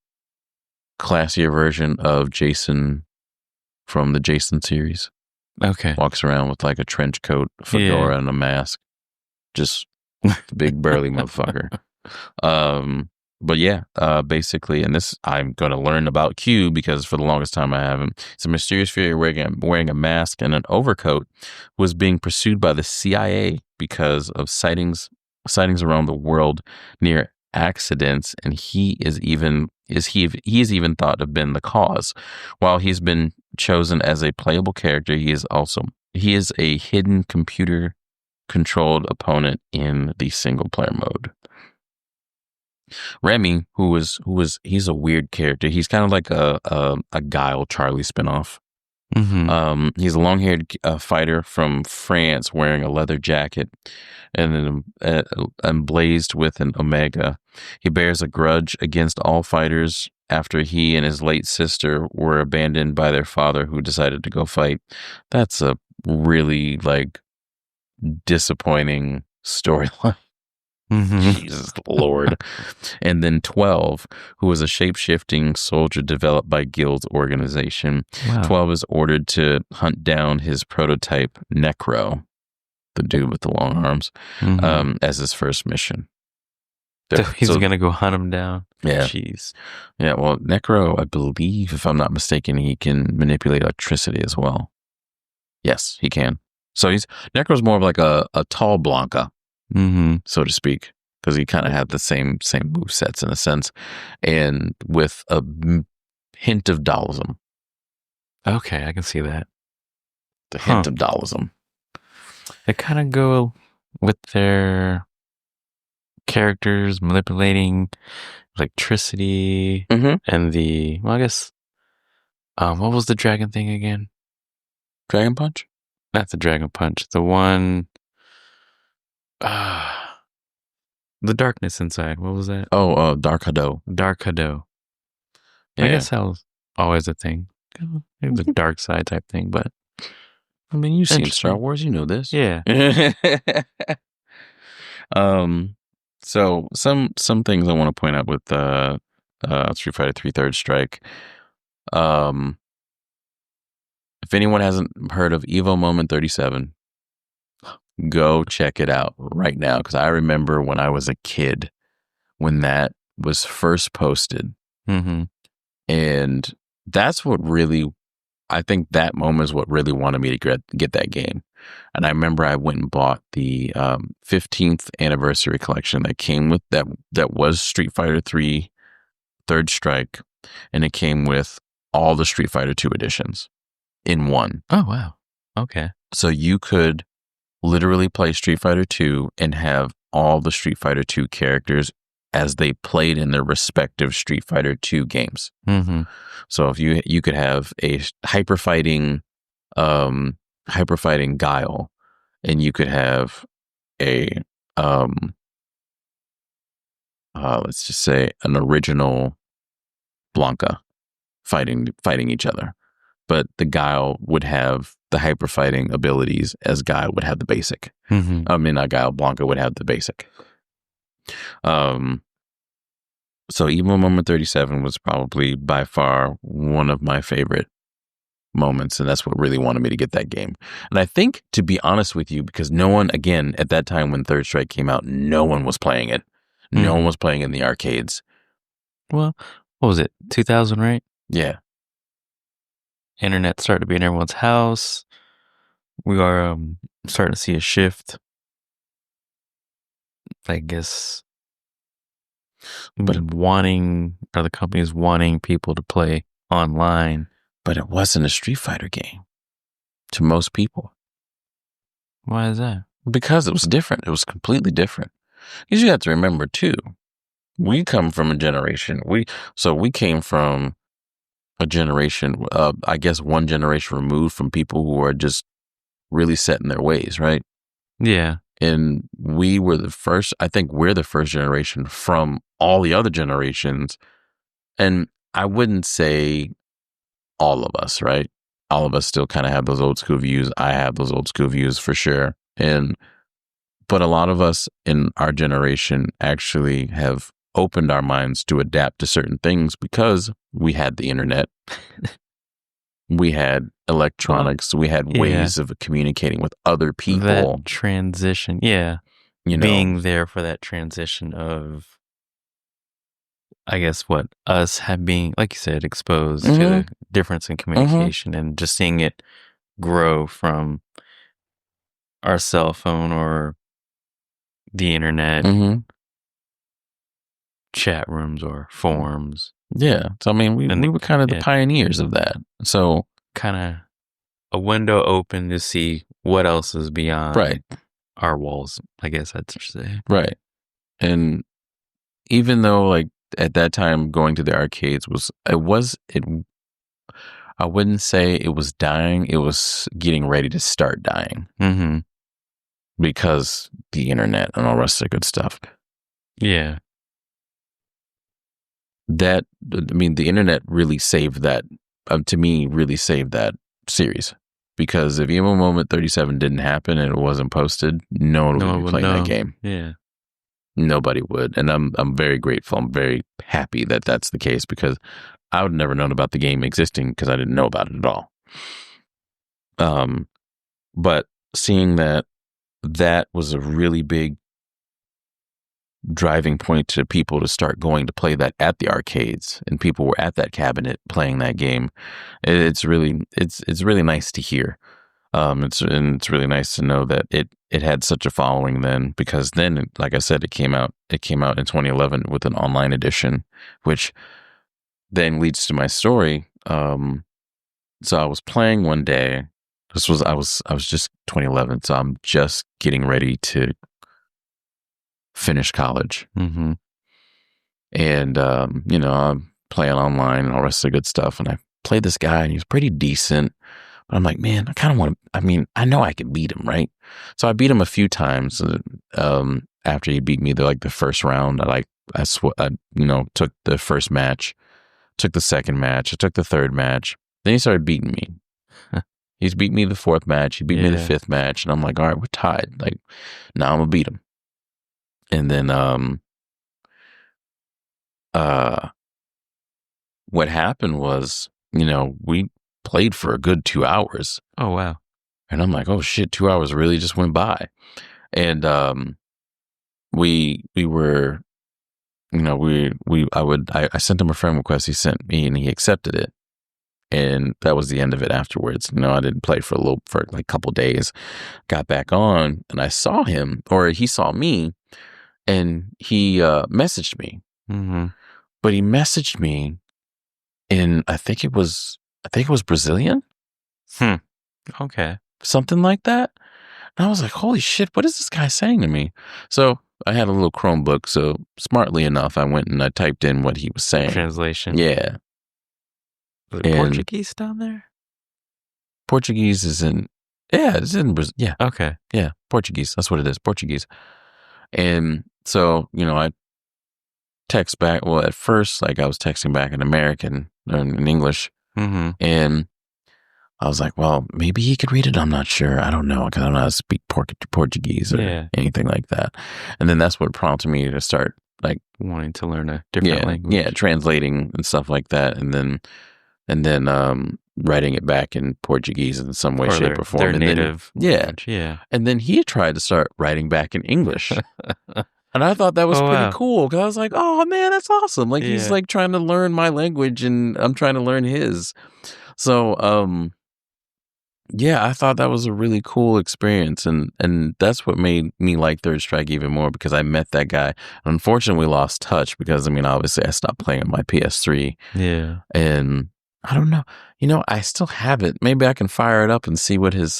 classier version of Jason from the Jason series. Okay. Walks around with like a trench coat, fedora, and a mask. Just big burly motherfucker. But yeah, basically, and this I'm going to learn about Q because for the longest time I haven't. It's a mysterious figure wearing a mask and an overcoat, was being pursued by the CIA because of sightings around the world near accidents, and he is even thought to have been the cause. While he's been chosen as a playable character, he is a hidden computer controlled opponent in the single player mode. Remy, he's a weird character. He's kind of like a Guile Charlie spinoff. Mm-hmm. He's a long-haired fighter from France wearing a leather jacket and emblazed with an omega. He bears a grudge against all fighters after he and his late sister were abandoned by their father, who decided to go fight. That's a really disappointing storyline. Mm-hmm. Jesus Lord. And then 12, who was a shape-shifting soldier developed by Guild's organization. Wow. 12 is ordered to hunt down his prototype, Necro, the dude with the long arms, as his first mission. So he's going to go hunt him down? Yeah. Jeez. Yeah, well, Necro, I believe, if I'm not mistaken, he can manipulate electricity as well. Yes, he can. So Necro's more of like a tall Blanca. Mm-hmm. So to speak, because he kind of had the same movesets in a sense, and with a hint of Daoism. Okay, I can see that. The hint of Daoism. They kind of go with their characters manipulating electricity and I guess, what was the dragon thing again? Dragon Punch? Not the Dragon Punch. The one... the darkness inside. What was that? Oh, Dark Hado. Dark Hado. Yeah. I guess that was always a thing. Maybe the dark side type thing, but I mean, you've seen Star Wars, you know this. Yeah. So some things I want to point out with Street Fighter 3 Third Strike. If anyone hasn't heard of Evo Moment 37, go check it out right now, because I remember when I was a kid when that was first posted. Mm-hmm. And that's what really, I think that moment is what really wanted me to get that game. And I remember I went and bought the 15th anniversary collection that came with that was Street Fighter 3 Third Strike, and it came with all the Street Fighter 2 editions in one. Oh, wow. Okay. So you could literally play Street Fighter 2 and have all the Street Fighter 2 characters as they played in their respective Street Fighter 2 games. Mm-hmm. So if you could have a hyper fighting Guile, and you could have a let's just say an original Blanca fighting each other. But the Guile would have the hyper fighting abilities as Guile would have the basic. Mm-hmm. I mean, not Guile, Blanca would have the basic. So Evil Moment 37 was probably by far one of my favorite moments, and that's what really wanted me to get that game. And I think, to be honest with you, because no one, again, at that time when Third Strike came out, no one was playing it. No one was playing in the arcades. Well, what was it? 2000, right? Yeah. Internet started to be in everyone's house. We are starting to see a shift. I guess, but the companies wanting people to play online. But it wasn't a Street Fighter game to most people. Why is that? Because it was different. It was completely different. Because you have to remember too, we come from a generation. We came from a generation, I guess one generation removed from people who are just really set in their ways, right? Yeah. And we were the first, I think we're the first generation from all the other generations. And I wouldn't say all of us, right? All of us still kind of have those old school views. I have those old school views for sure. But a lot of us in our generation actually have opened our minds to adapt to certain things because we had the internet. We had electronics. We had ways of communicating with other people. That transition. Yeah. Being there for that transition of, I guess, us have being, like you said, exposed to the difference in communication and just seeing it grow from our cell phone or the internet, chat rooms or forums. Yeah. So, I mean, we were kind of the pioneers of that. So, kind of a window open to see what else is beyond our walls, I guess I'd say. Right. And even though, like, at that time, going to the arcades I wouldn't say it was dying. It was getting ready to start dying. Mm-hmm. Because the internet and all the rest of the good stuff. Yeah. The internet really saved that, to me, really saved that series. Because if Evil Moment 37 didn't happen and it wasn't posted, no one would be playing that game. Yeah. Nobody would. And I'm very grateful. I'm very happy that that's the case because I would have never known about the game existing because I didn't know about it at all. But seeing that was a really big driving point to people to start going to play that at the arcades, and people were at that cabinet playing that game. It's really nice to hear. It's really nice to know that it had such a following then, because then, like I said, it came out in 2011 with an online edition, which then leads to my story. So I was playing one day. I was just 2011, so I'm just getting ready to finish college. Mm-hmm. And, I'm playing online and all the rest of the good stuff. And I played this guy and he was pretty decent. But I'm like, man, I kind of want to, I know I can beat him, right? So I beat him a few times. After he beat me, the first round, I took the first match, took the second match, I took the third match. Then he started beating me. He's beat me the fourth match. He beat me the fifth match. And I'm like, all right, we're tied. Like, now I'm going to beat him. And then what happened was, we played for a good 2 hours. Oh, wow. And I'm like, oh, shit, 2 hours really just went by. And we were, I sent him a friend request. He sent me and he accepted it. And that was the end of it afterwards. I didn't play for like a couple days. Got back on and I saw him, or he saw me, and he messaged me. Mm-hmm. But he messaged me in, I think it was Brazilian. Okay. Something like that. And I was like, holy shit, what is this guy saying to me? So I had a little Chromebook. So smartly enough, I went and I typed in what he was saying. Translation. Yeah. Was it Portuguese down there? Portuguese isn't Yeah, it's in Brazil. Yeah. Okay. Yeah. Portuguese. That's what it is. Portuguese. And so, I text back. Well, at first, like I was texting back in American or in English. Mm-hmm. And I was like, well, maybe he could read it. I'm not sure. I don't know because I don't know how to speak Portuguese or anything like that. And then that's what prompted me to start like wanting to learn a different language. Yeah, translating and stuff like that. And then writing it back in Portuguese in some way, shape, or form. Their native language. Yeah. And then he tried to start writing back in English. And I thought that was pretty cool because I was like, oh man, that's awesome. Like he's like trying to learn my language and I'm trying to learn his. So, yeah, I thought that was a really cool experience. And that's what made me like Third Strike even more because I met that guy. Unfortunately, we lost touch because, obviously I stopped playing on my PS3. Yeah. And I don't know. I still have it. Maybe I can fire it up and see what his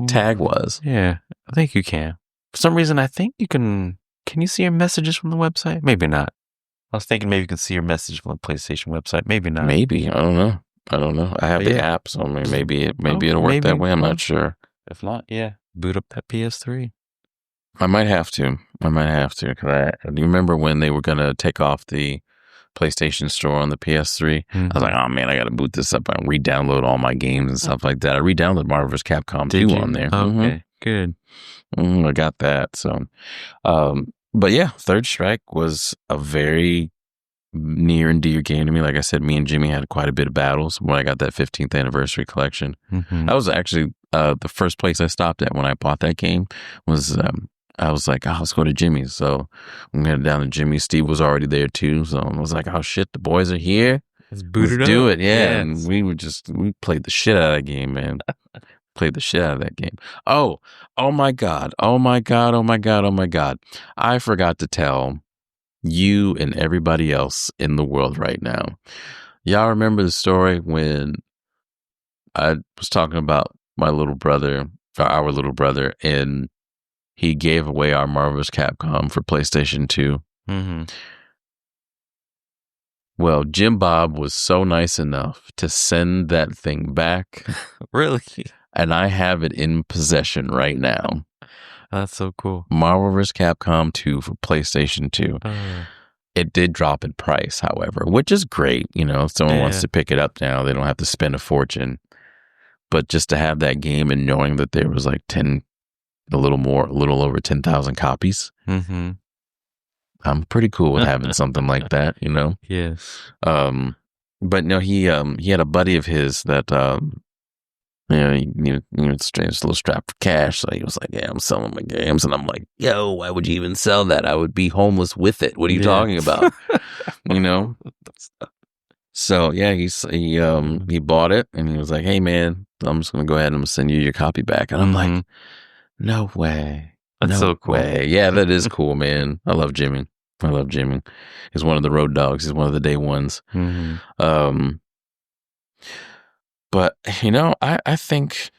tag was. Yeah, I think you can. For some reason, I think you can. Can you see your messages from the website? Maybe not. I was thinking maybe you can see your message from the PlayStation website. Maybe not. Maybe. I don't know. I have the app, so maybe it'll work that way. I'm not sure. If not, boot up that PS3. I might have to. Because I remember when they were going to take off the PlayStation Store on the PS3. I was like, oh man, I got to boot this up and re-download all my games and stuff like that. I re-downloaded Marvel vs. Capcom 2 on there. Okay, good. I got that. So, but yeah, Third Strike was a very near and dear game to me. Like I said, me and Jimmy had quite a bit of battles when I got that 15th anniversary collection. That was actually the first place I stopped at when I bought that game was I was like, let's go to Jimmy's. So we headed down to Jimmy's. Steve was already there too. So I was like, oh shit, the boys are here. Let's do it. Yeah. Yes. And we played the shit out of that game, man. Played the shit out of that game. Oh my God. I forgot to tell you and everybody else in the world right now. Y'all remember the story when I was talking about our little brother, and he gave away our Marvel vs. Capcom for PlayStation 2. Mm-hmm. Well, Jim Bob was so nice enough to send that thing back. Really? And I have it in possession right now. That's so cool. Marvel vs. Capcom 2 for PlayStation 2. It did drop in price, however, which is great. If someone wants to pick it up now, they don't have to spend a fortune. But just to have that game and knowing that there was like a little over 10,000 copies. Mm-hmm. I'm pretty cool with having something like that, Yes. But no, he had a buddy of his that he needed a little strap for cash. So he was like, I'm selling my games. And I'm like, yo, why would you even sell that? I would be homeless with it. What are you talking about? So yeah, he bought it and he was like, hey man, I'm just gonna go ahead and send you your copy back. And I'm like, no way. That's so cool. Way. Yeah, that is cool, man. I love Jimmy. He's one of the road dogs. He's one of the day ones. Mm-hmm. But I think,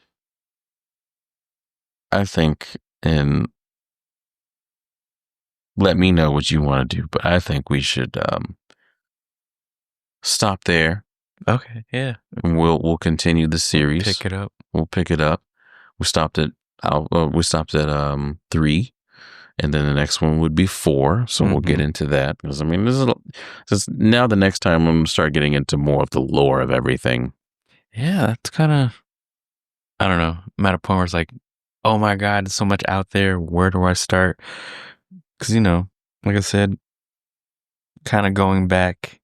and let me know what you want to do. But I think we should stop there. Okay. Yeah. And we'll continue the series. We'll pick it up. We stopped at 3, and then the next one would be 4. So we'll get into that because this is now the next time I'm gonna start getting into more of the lore of everything. Yeah, that's kind of, I don't know. I'm at a point where it's like, oh my God, there's so much out there. Where do I start? Because, like I said, kind of going back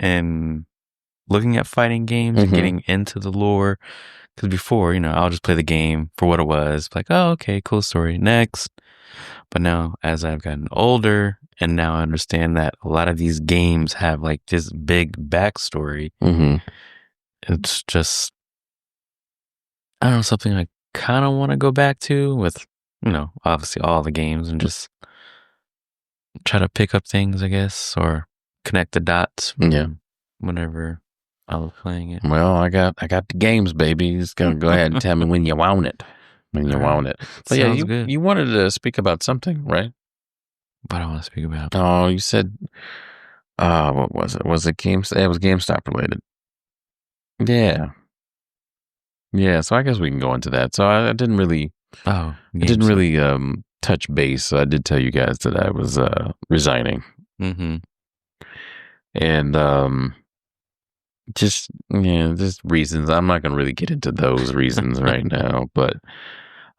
and looking at fighting games and getting into the lore. Because before, I'll just play the game for what it was. Like, oh, okay, cool story. Next. But now, as I've gotten older, and now I understand that a lot of these games have like this big backstory. It's just, I don't know, something I kind of want to go back to with, obviously all the games and just try to pick up things, I guess, or connect the dots. Whenever I was playing it. Well, I got the games, baby. Just gonna go ahead and tell me when you want it. But yeah, you wanted to speak about something, right? What I want to speak about? Oh, you said, what was it? Was it GameStop? It was GameStop related. Yeah. Yeah, so I guess we can go into that. So I didn't really, touch base. So I did tell you guys that I was resigning, and just reasons. I'm not going to really get into those reasons right now, but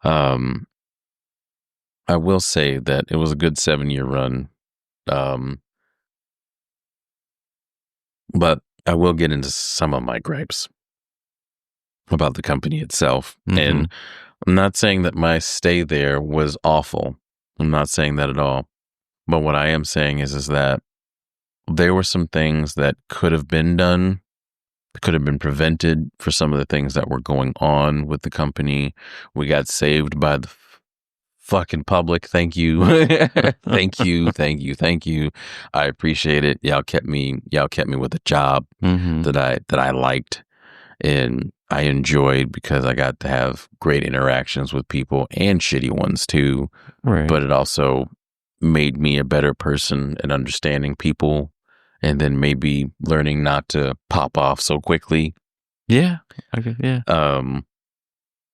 I will say that it was a good 7-year run. But I will get into some of my gripes about the company itself. And I'm not saying that my stay there was awful. I'm not saying that at all. But what I am saying is that there were some things that could have been done, could have been prevented for some of the things that were going on with the company. We got saved by the fucking public. Thank you. Thank you. I appreciate it. Y'all kept me with a job that I liked and I enjoyed because I got to have great interactions with people and shitty ones too. Right. But it also made me a better person at understanding people and then maybe learning not to pop off so quickly. Yeah. Okay. Yeah.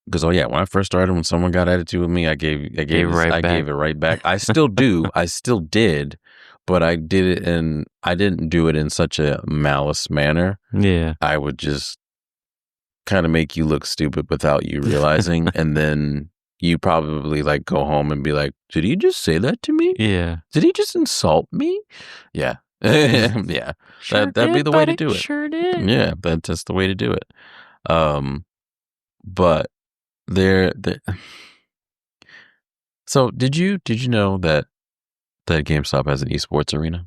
Because when I first started, when someone got attitude with me, I gave it right back. I still do. I still did, but I didn't do it in such a malice manner. Yeah. I would just kind of make you look stupid without you realizing, and then you probably like go home and be like, "Did he just say that to me? Yeah. Did he just insult me?" Yeah. Yeah. Sure That'd be the way to do it. Sure did. Yeah, that's just the way to do it. But so did you know that GameStop has an esports arena?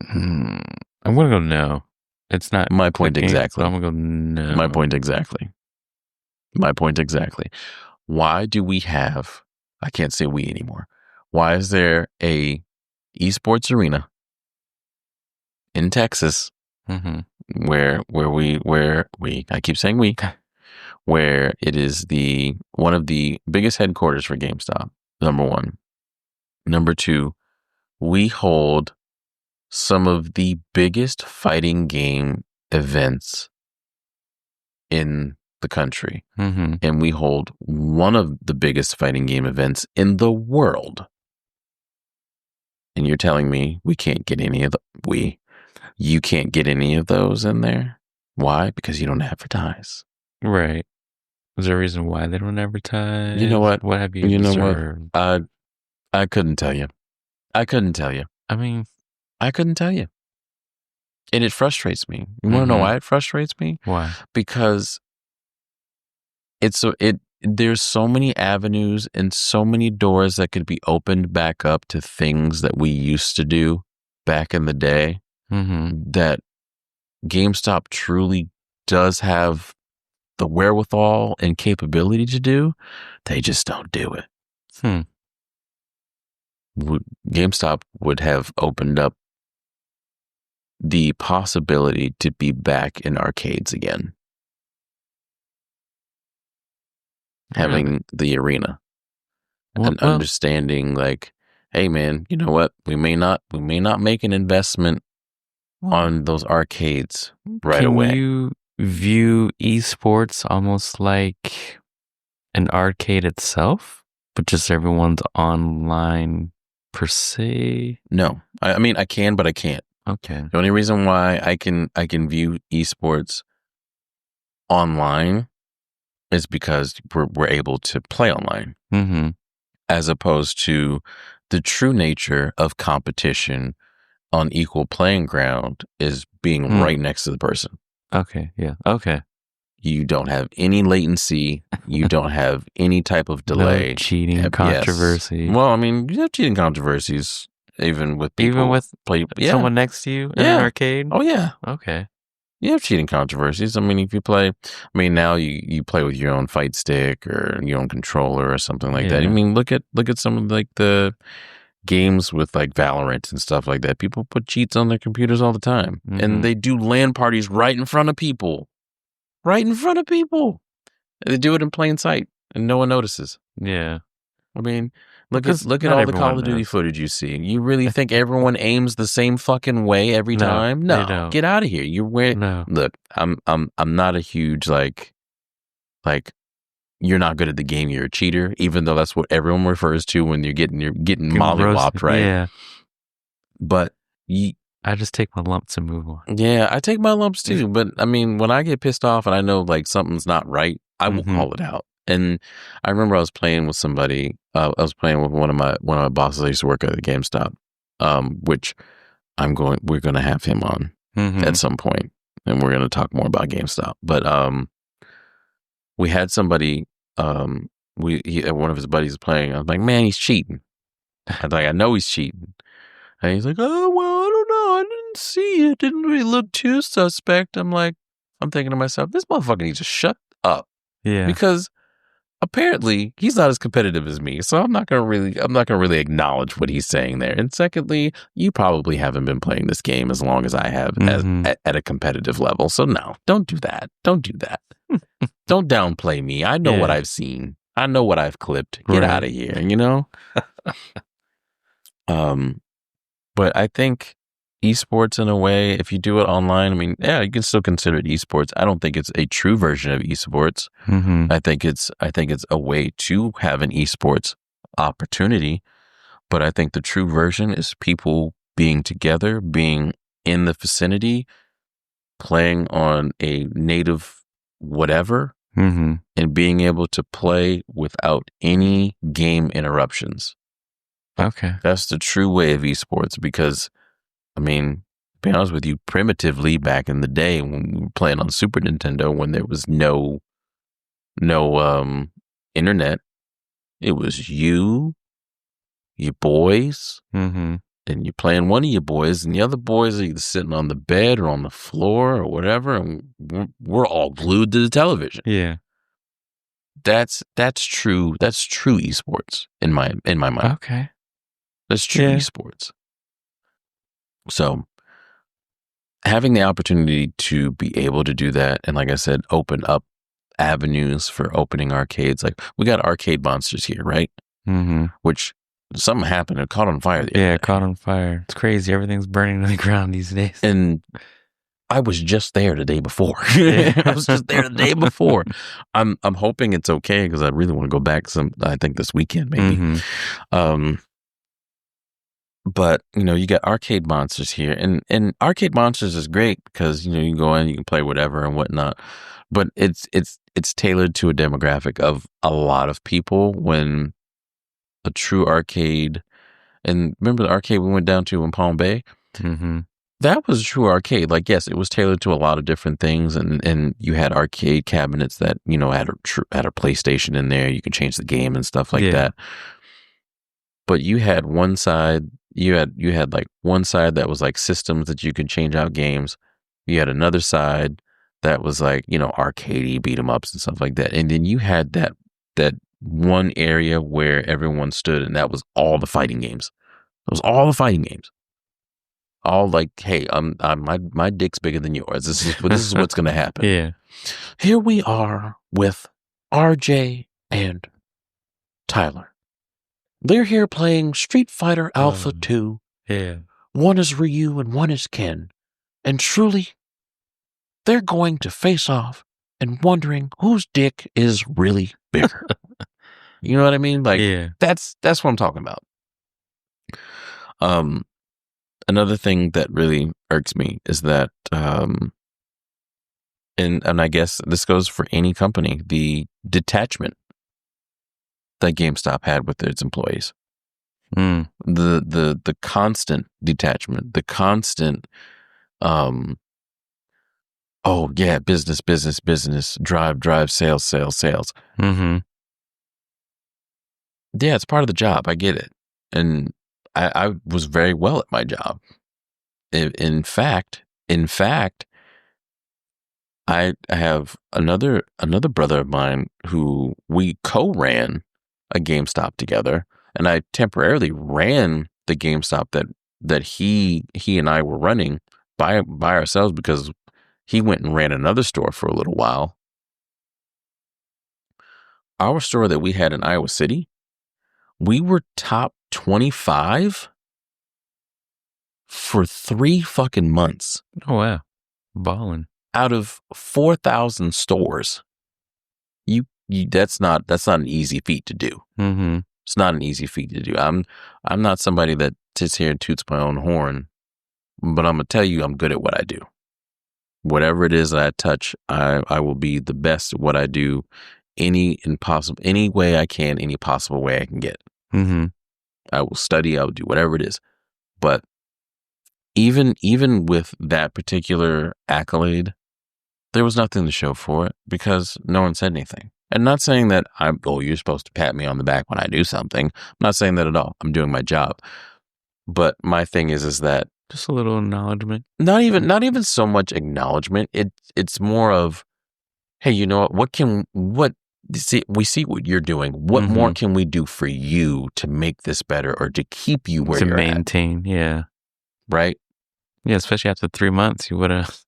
I'm gonna go no. It's not my point exactly. So I'm gonna go no. My point exactly. Why do we have? I can't say we anymore. Why is there a esports arena in Texas where I keep saying we. Where it is one of the biggest headquarters for GameStop, number one. Number two, we hold some of the biggest fighting game events in the country. And we hold one of the biggest fighting game events in the world. And you're telling me we can't get any of you can't get any of those in there? Why? Because you don't advertise. Right. Is there a reason why they don't advertise? You know what? What have you observed? Know what? I couldn't tell you. I mean, I couldn't tell you. And it frustrates me. You want to know why it frustrates me? Why? Because there's so many avenues and so many doors that could be opened back up to things that we used to do back in the day that GameStop truly does have the wherewithal and capability to do. They just don't do it. GameStop would have opened up the possibility to be back in arcades again. Having the arena and understanding like, hey man, you know what? We may not make an investment on those arcades right away. Can you view esports almost like an arcade itself, but just everyone's online per se? No, I mean I can, but I can't. Okay. The only reason why I can view esports online is because we're able to play online, as opposed to the true nature of competition on equal playing ground is being right next to the person. Okay. Yeah. Okay. You don't have any latency. You don't have any type of delay. No cheating controversy. Well, I mean, you have cheating controversies even with people. Even with someone next to you in an arcade? Oh, yeah. Okay. You have cheating controversies. I mean, if you play, now you play with your own fight stick or your own controller or something like that. I mean, look at some of like the games with like Valorant and stuff like that. People put cheats on their computers all the time, and they do LAN parties right in front of people. Right in front of people. They do it in plain sight, and no one notices. Yeah. I mean, look at all the Call of Duty footage you see. You really think everyone aims the same fucking way every time? No, get out of here. Look, I'm not a huge like like, you're not good at the game, you're a cheater, even though that's what everyone refers to when you're getting mollywopped, right? Yeah. But I just take my lumps and move on. Yeah, I take my lumps too. But I mean, when I get pissed off and I know like something's not right, I will call it out. And I remember I was playing with somebody. I was playing with one of my bosses. I used to work at the GameStop, which we're going to have him on at some point, and we're going to talk more about GameStop. But we had somebody. One of his buddies was playing. I was like, man, he's cheating. I know he's cheating. And he's like, oh, well, I don't know. I didn't see it. Didn't really look too suspect. I'm thinking to myself, this motherfucker needs to shut up. Yeah. Because apparently he's not as competitive as me. So I'm not going to really acknowledge what he's saying there. And secondly, you probably haven't been playing this game as long as I have at a competitive level. So no, don't do that. Don't do that. Don't downplay me. I know what I've seen. I know what I've clipped. Get out of here, you know? But I think esports, in a way, if you do it online, I mean, yeah, you can still consider it esports. I don't think it's a true version of esports. I think it's a way to have an esports opportunity. But I think the true version is people being together, being in the vicinity, playing on a native whatever, and being able to play without any game interruptions. Okay. That's the true way of esports, because, I mean, to be honest with you, primitively back in the day when we were playing on Super Nintendo, when there was no internet, it was you, your boys, and you're playing one of your boys, and the other boys are either sitting on the bed or on the floor or whatever, and we're all glued to the television. Yeah. That's true. That's true esports in my mind. Okay. That's true esports. So having the opportunity to be able to do that, and like I said, open up avenues for opening arcades. Like, we got arcade monsters here, right? Which something happened. It caught on fire. It caught on fire. It's crazy. Everything's burning to the ground these days. And I was just there the day before. I was just there the day before. I'm hoping it's okay, because I really want to go back I think this weekend maybe. But, you got arcade monsters here, and arcade monsters is great because, you can go in, you can play whatever and whatnot, but it's tailored to a demographic of a lot of people, when a true arcade, and remember the arcade we went down to in Palm Bay? That was a true arcade. Like, yes, it was tailored to a lot of different things, and you had arcade cabinets that, had a PlayStation in there. You could change the game and stuff like that. But you had one side, you had like one side that was like systems that you could change out games. You had another side that was like, arcadey beat 'em ups and stuff like that. And then you had that one area where everyone stood, and that was all the fighting games. It was all the fighting games. All like, hey, my dick's bigger than yours. This is what's gonna happen. Yeah. Here we are with RJ and Tyler. They're here playing Street Fighter Alpha 2. Yeah. One is Ryu and one is Ken. And truly, they're going to face off and wondering whose dick is really bigger. You know what I mean? Like, that's what I'm talking about. Another thing that really irks me is that, and I guess this goes for any company, the detachment that GameStop had with its employees. The constant detachment, the constant, oh yeah, business, drive, sales. Yeah, it's part of the job. I get it. And I was very well at my job. In fact, I have another brother of mine who we co-ran a GameStop together, and I temporarily ran the GameStop that he and I were running by ourselves, because he went and ran another store for a little while. Our store that we had in Iowa City, we were top 25 for 3 fucking months. Oh wow, balling. Out of 4,000 stores. You that's not an easy feat to do. Mm-hmm. It's not an easy feat to do. I'm not somebody that sits here and toots my own horn, but I'm gonna tell you, I'm good at what I do. Whatever it is that I touch, I will be the best at what I do, any way I can, any possible way I can get. Mm-hmm. I will study. I will do whatever it is. But even with that particular accolade, there was nothing to show for it because no one said anything. And not saying that you're supposed to pat me on the back when I do something. I'm not saying that at all. I'm doing my job. But my thing is that just a little acknowledgement. Not even so much acknowledgement. It's more of, hey, you know what? We see what you're doing. What more can we do for you to make this better or to keep you where you're maintain, at? Yeah. Right? Yeah, especially after 3 months, you would have.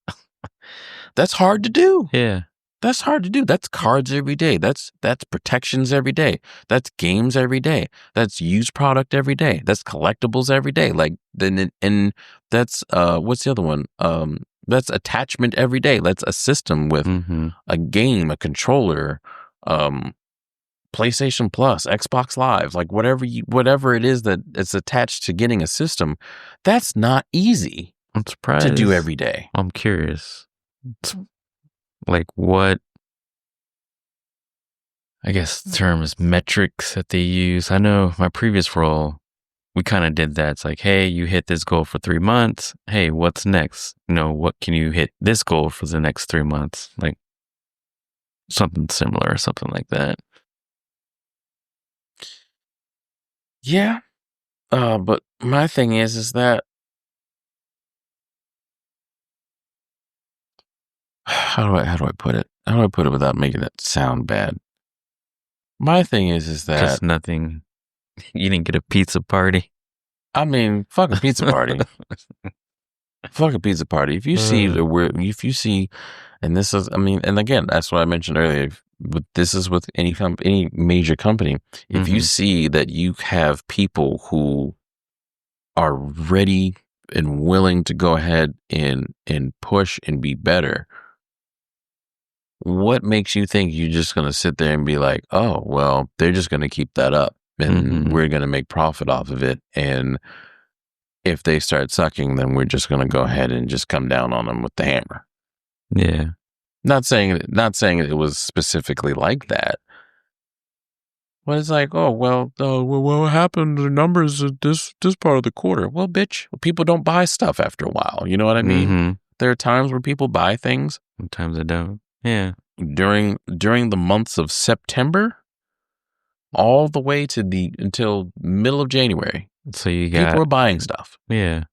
That's hard to do. Yeah. That's hard to do. That's cards every day. That's protections every day. That's games every day. That's used product every day. That's collectibles every day. Like and that's what's the other one? That's attachment every day. That's a system with a game, a controller, PlayStation Plus, Xbox Live, like whatever it is that it's attached to getting a system. That's not easy. I'm surprised to do every day. I'm curious. Like what, I guess the term is metrics that they use. I know my previous role, we kind of did that. It's like, hey, you hit this goal for 3 months. Hey, what's next? What can you hit this goal for the next 3 months? Like something similar or something like that. Yeah. But my thing is that how do I put it? How do I put it without making it sound bad? My thing is that just nothing. You didn't get a pizza party. I mean, fuck a pizza party. Fuck a pizza party. If you see, and this is, I mean, and again, that's what I mentioned earlier. But this is with any major company. If you see that you have people who are ready and willing to go ahead and push and be better, what makes you think you're just going to sit there and be like, oh, well, they're just going to keep that up and we're going to make profit off of it. And if they start sucking, then we're just going to go ahead and just come down on them with the hammer. Yeah. Not saying it was specifically like that. But it's like, oh, well, what happened? The numbers of this part of the quarter. Well, bitch, people don't buy stuff after a while. You know what I mean? There are times where people buy things. Sometimes they don't. Yeah. During the months of September, all the way to until middle of January. So you got people are buying stuff. Yeah.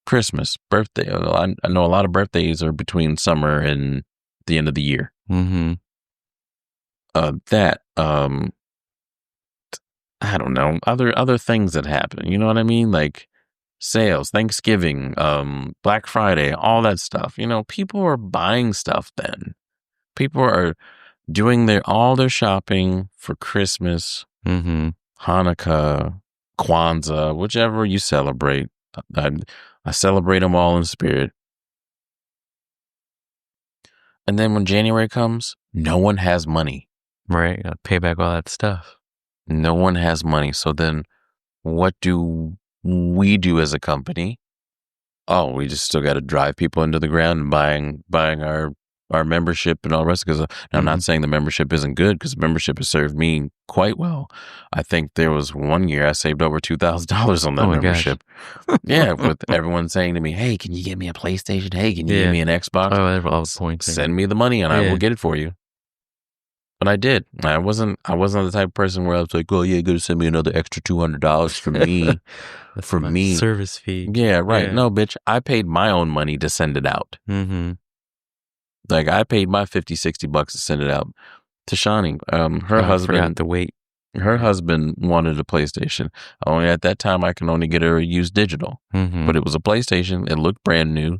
Christmas, birthday. I know a lot of birthdays are between summer and the end of the year. I don't know, other things that happen. You know what I mean? Like sales, Thanksgiving, Black Friday, all that stuff. People are buying stuff then. People are doing all their shopping for Christmas, Hanukkah, Kwanzaa, whichever you celebrate. I celebrate them all in spirit. And then when January comes, no one has money. Right. Gotta pay back all that stuff. No one has money. So then what do we do as a company? Oh, we just still got to drive people into the ground and buying our membership and all the rest. Because I'm not saying the membership isn't good, because membership has served me quite well. I think there was one year I saved over $2,000 on that membership. Yeah, with everyone saying to me, "Hey, can you get me a PlayStation? Hey, can you give me an Xbox? Send me the money and I will get it for you." But I did. I wasn't the type of person where I was like, "Oh yeah, you're gonna send me another extra $200 for me." For me, service fee. Yeah, right. Yeah. No, bitch, I paid my own money to send it out. Like I paid my $50-$60 to send it out to Shani. Her husband forgot to wait. Her husband wanted a PlayStation. Only at that time I can only get her a used digital. But it was a PlayStation. It looked brand new.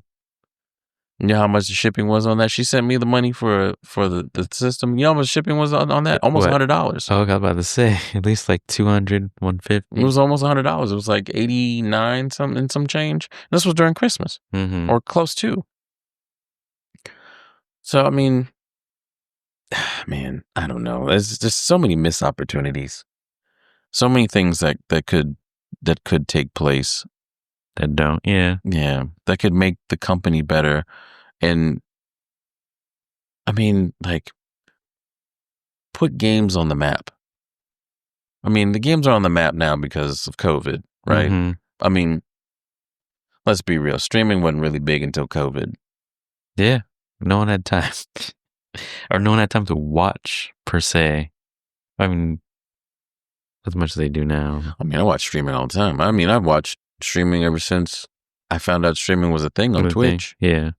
You know how much the shipping was on that? She sent me the money for the system. You know how much shipping was on that? Almost $100. Oh, I was about to say, at least like $200, $150. It was almost $100. It was like 89 something, some change. This was during Christmas or close to. So, I mean, man, I don't know. There's just so many missed opportunities. So many things that could take place that don't. Yeah. Yeah, that could make the company better. And I mean, like, put games on the map. I mean, the games are on the map now because of COVID, right? Mm-hmm. I mean, let's be real. Streaming wasn't really big until COVID. Yeah. No one had time. Or no one had time to watch, per se. I mean, as much as they do now. I mean, I watch streaming all the time. I mean, I've watched streaming ever since I found out streaming was a thing on Twitch. Yeah.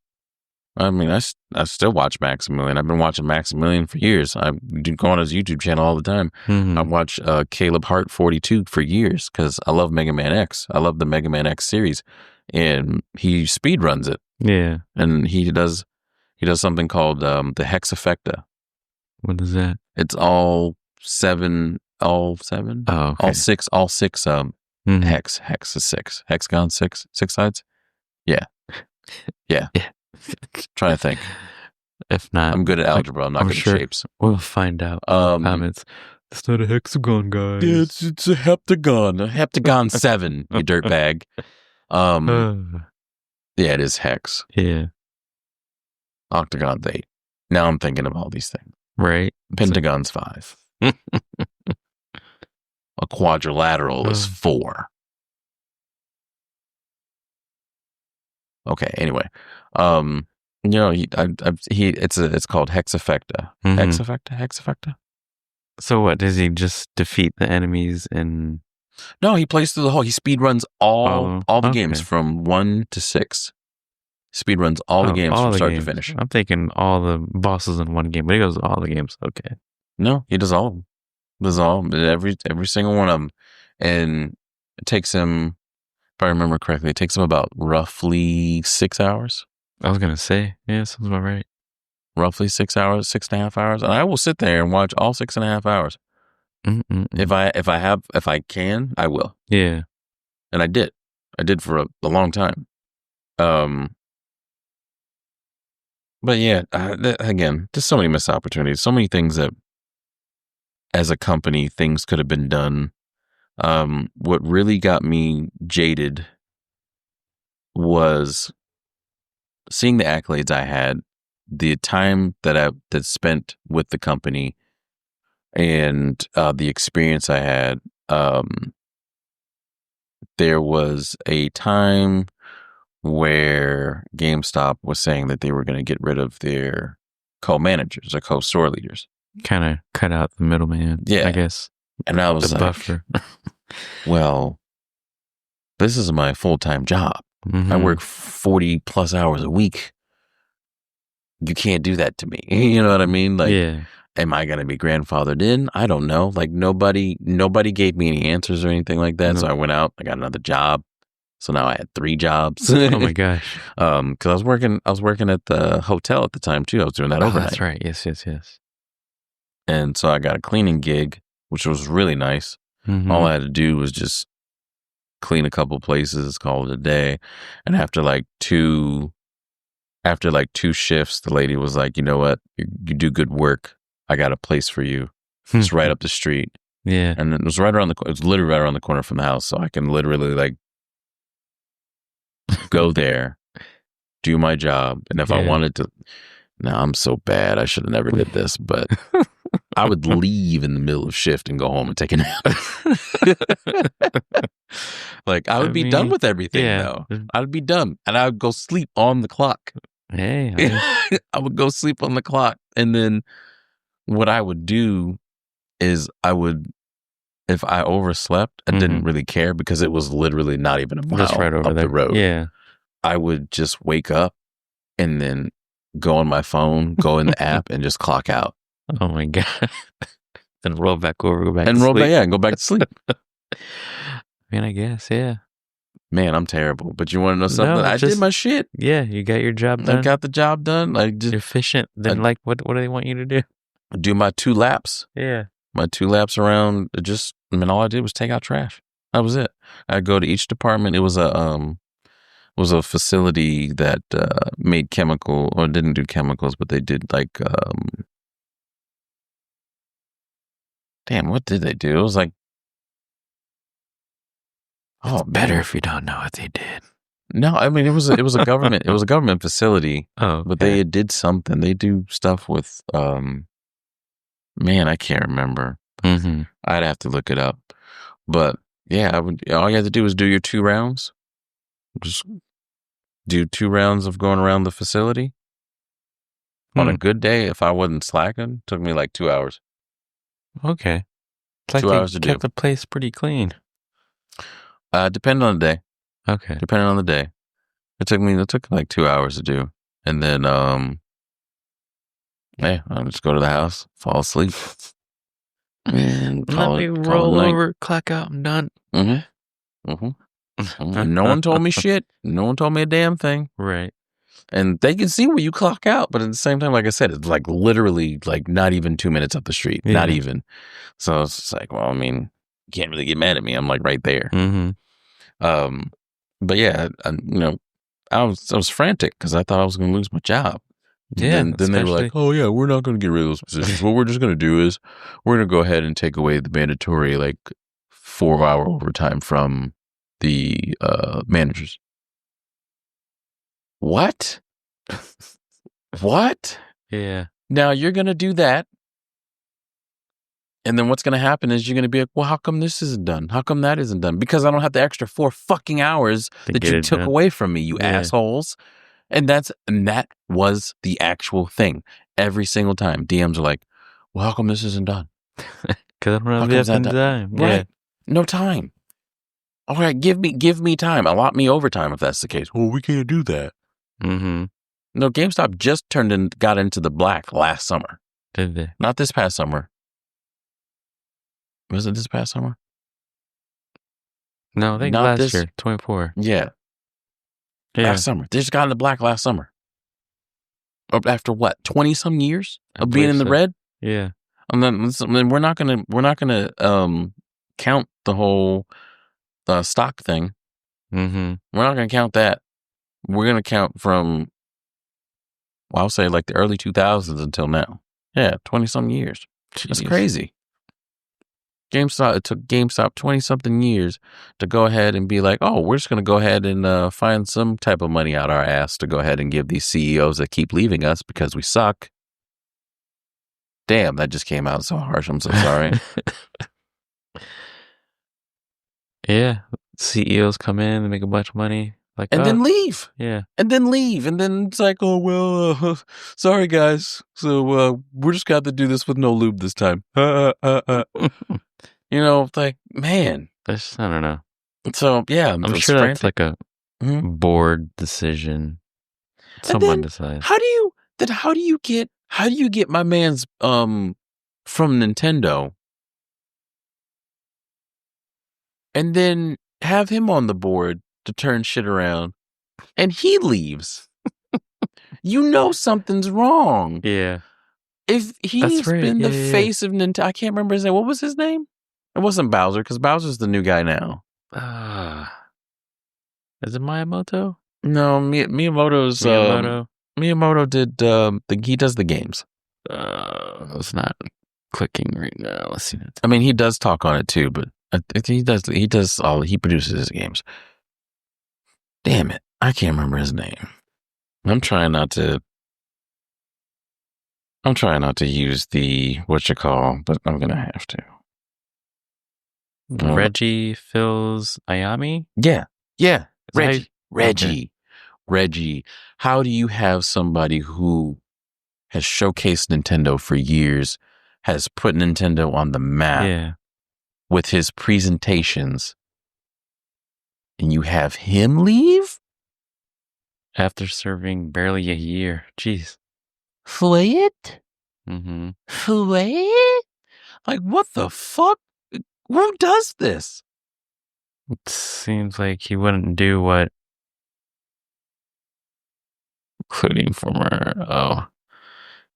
I mean, I still watch Maximilian. I've been watching Maximilian for years. I go on his YouTube channel all the time. Mm-hmm. I watch Caleb Hart 42 for years because I love Mega Man X. I love the Mega Man X series, and he speed runs it. Yeah, and he does something called the Hexafecta. What is that? It's all seven. Oh, okay. All six. Mm-hmm. Hex is six. Hexagon six sides. Yeah. Trying to think. If not, I'm good at algebra. I'm not good at shapes. We'll find out in the comments. It's not a hexagon, guys. Yeah, it's a heptagon. A heptagon 7, you dirtbag. Yeah, it is hex. Yeah. Octagon's 8. Now I'm thinking of all these things. Right. Pentagon's 5. A quadrilateral is 4. Okay. Anyway, it's called Hexafecta. Mm-hmm. Hexafecta. So what? Does he just defeat the enemies and? No, he plays through the whole. He speed runs all the games from 1 to 6. Speed runs all the games from start to finish. I'm thinking all the bosses in one game, but he goes all the games. Okay. No, he does all of them. Does all every single one of them, and it takes him. If I remember correctly, it takes him about roughly 6 hours. I was gonna say, yeah, sounds about right. Roughly 6 hours, 6.5 hours, and I will sit there and watch all 6.5 hours. Mm-mm-mm. If I can, I will. Yeah, and I did for a long time. But yeah, again, just so many missed opportunities, so many things that, as a company, things could have been done. What really got me jaded was seeing the accolades I had, the time that I spent with the company, and the experience I had. There was a time where GameStop was saying that they were going to get rid of their co-managers or co-store leaders. Kind of cut out the middleman, I guess. And I was the like, buffer. well, this is my full-time job. Mm-hmm. I work 40 plus hours a week. You can't do that to me. You know what I mean? Like, am I going to be grandfathered in? I don't know. Like, nobody gave me any answers or anything like that. No. So I went out, I got another job. So now I had 3 jobs. Oh my gosh. Cause I was working at the hotel at the time too. I was doing that overnight. That's right. Yes. And so I got a cleaning gig, which was really nice. Mm-hmm. All I had to do was just clean a couple places, call it a day. And after like two shifts, the lady was like, you know what? You do good work. I got a place for you. It's right up the street. Yeah. And it was literally right around the corner from the house. So I can literally like go there, do my job. And if I wanted to, now I'm so bad. I should have never did this, but I would leave in the middle of shift and go home and take a nap. Like I would be done with everything though. I'd be done and I would go sleep on the clock. Hey, I would go sleep on the clock. And then what I would do is if I overslept, I didn't really care because it was literally not even a mile right over up there. the road. Yeah. I would just wake up and then go on my phone, go in the app and just clock out. Oh my God. Then roll back over, go back and to roll sleep. back, and go back to sleep. I mean, I guess, yeah. Man, I'm terrible. But you want to know something? I did my shit. Yeah, you got your job done. I got the job done. Like just efficient. Then like what do they want you to do? Do my 2 laps. Yeah. My 2 laps around, all I did was take out trash. That was it. I'd go to each department. It was a facility that made didn't do chemicals, but they did like damn, what did they do? It was like, It's better if you don't know what they did. No, I mean it was a government facility. Oh, okay. But they did something. They do stuff with man, I can't remember. Mm-hmm. I'd have to look it up. But yeah, all you have to do is do your 2 rounds. Just do 2 rounds of going around the facility. On a good day, if I wasn't slacking, took me like 2 hours. Okay. It's like 2 hours to kept do. the place pretty clean. Depending on the day. Okay. Depending on the day. It took like 2 hours to do. And then yeah, I'll just go to the house, fall asleep. And let me roll over, clock out, I'm done. No one told me shit. No one told me a damn thing. Right. And they can see where you clock out, but at the same time, like I said, it's like literally like not even 2 minutes up the street. Yeah. Not even. So it's just like, well, I mean, you can't really get mad at me. I'm like right there. Mm-hmm. But yeah, I was frantic because I thought I was going to lose my job. Yeah. Then they were like, oh yeah, we're not going to get rid of those positions. What we're just going to do is we're going to go ahead and take away the mandatory like 4-hour overtime from the managers. What? What? Yeah. Now you're going to do that. And then what's going to happen is you're going to be like, well, how come this isn't done? How come that isn't done? Because I don't have the extra 4 fucking hours that you took away from me, you assholes. And that was the actual thing. Every single time DMs are like, well, how come this isn't done? Because I don't have the time. Right. Yeah. No time. All right, give me time. Allot me overtime if that's the case. Well, we can't do that. Mm-hmm. No, GameStop just got into the black last summer. Did they? Not this past summer. Was it this past summer? No, I think last year, 24. Yeah. Last summer. They just got in the black last summer. After what, 20-some years of being in the red? Yeah. And then we're not gonna count the whole stock thing. Mm-hmm. We're not gonna count that. We're gonna count from, well, I'll say like the early 2000s until now. Yeah, 20-some years. Jeez. That's crazy. It took GameStop 20-something years to go ahead and be like, oh, we're just going to go ahead and find some type of money out our ass to go ahead and give these CEOs that keep leaving us because we suck. Damn, that just came out so harsh. I'm so sorry. Yeah. CEOs come in and make a bunch of money. And then leave. Yeah. And then leave. And then it's like, oh, well, sorry, guys. So we're just got to do this with no lube this time. It's like, man. I don't know. So, yeah. I'm sure that's like a board decision. Someone decides. How do you get my man's from Nintendo and then have him on the board to turn shit around and he leaves? Something's wrong. Yeah. If he's been the face of Nintendo, I can't remember his name. What was his name? It wasn't Bowser, because Bowser's the new guy now. Is it Miyamoto? No, Miyamoto's Miyamoto did he does the games. It's not clicking right now. Let's see. I mean, he does talk on it too, but he produces his games. Damn it, I can't remember his name. I'm trying not to use the but I'm gonna have to. Reggie Fils-Aimé? Yeah. Reggie. How do you have somebody who has showcased Nintendo for years, has put Nintendo on the map with his presentations, and you have him leave? After serving barely a year. Jeez. Flayed? Mm-hmm. Flayed? Like, what the fuck? Who does this? It seems like he wouldn't do what... Including former... Oh.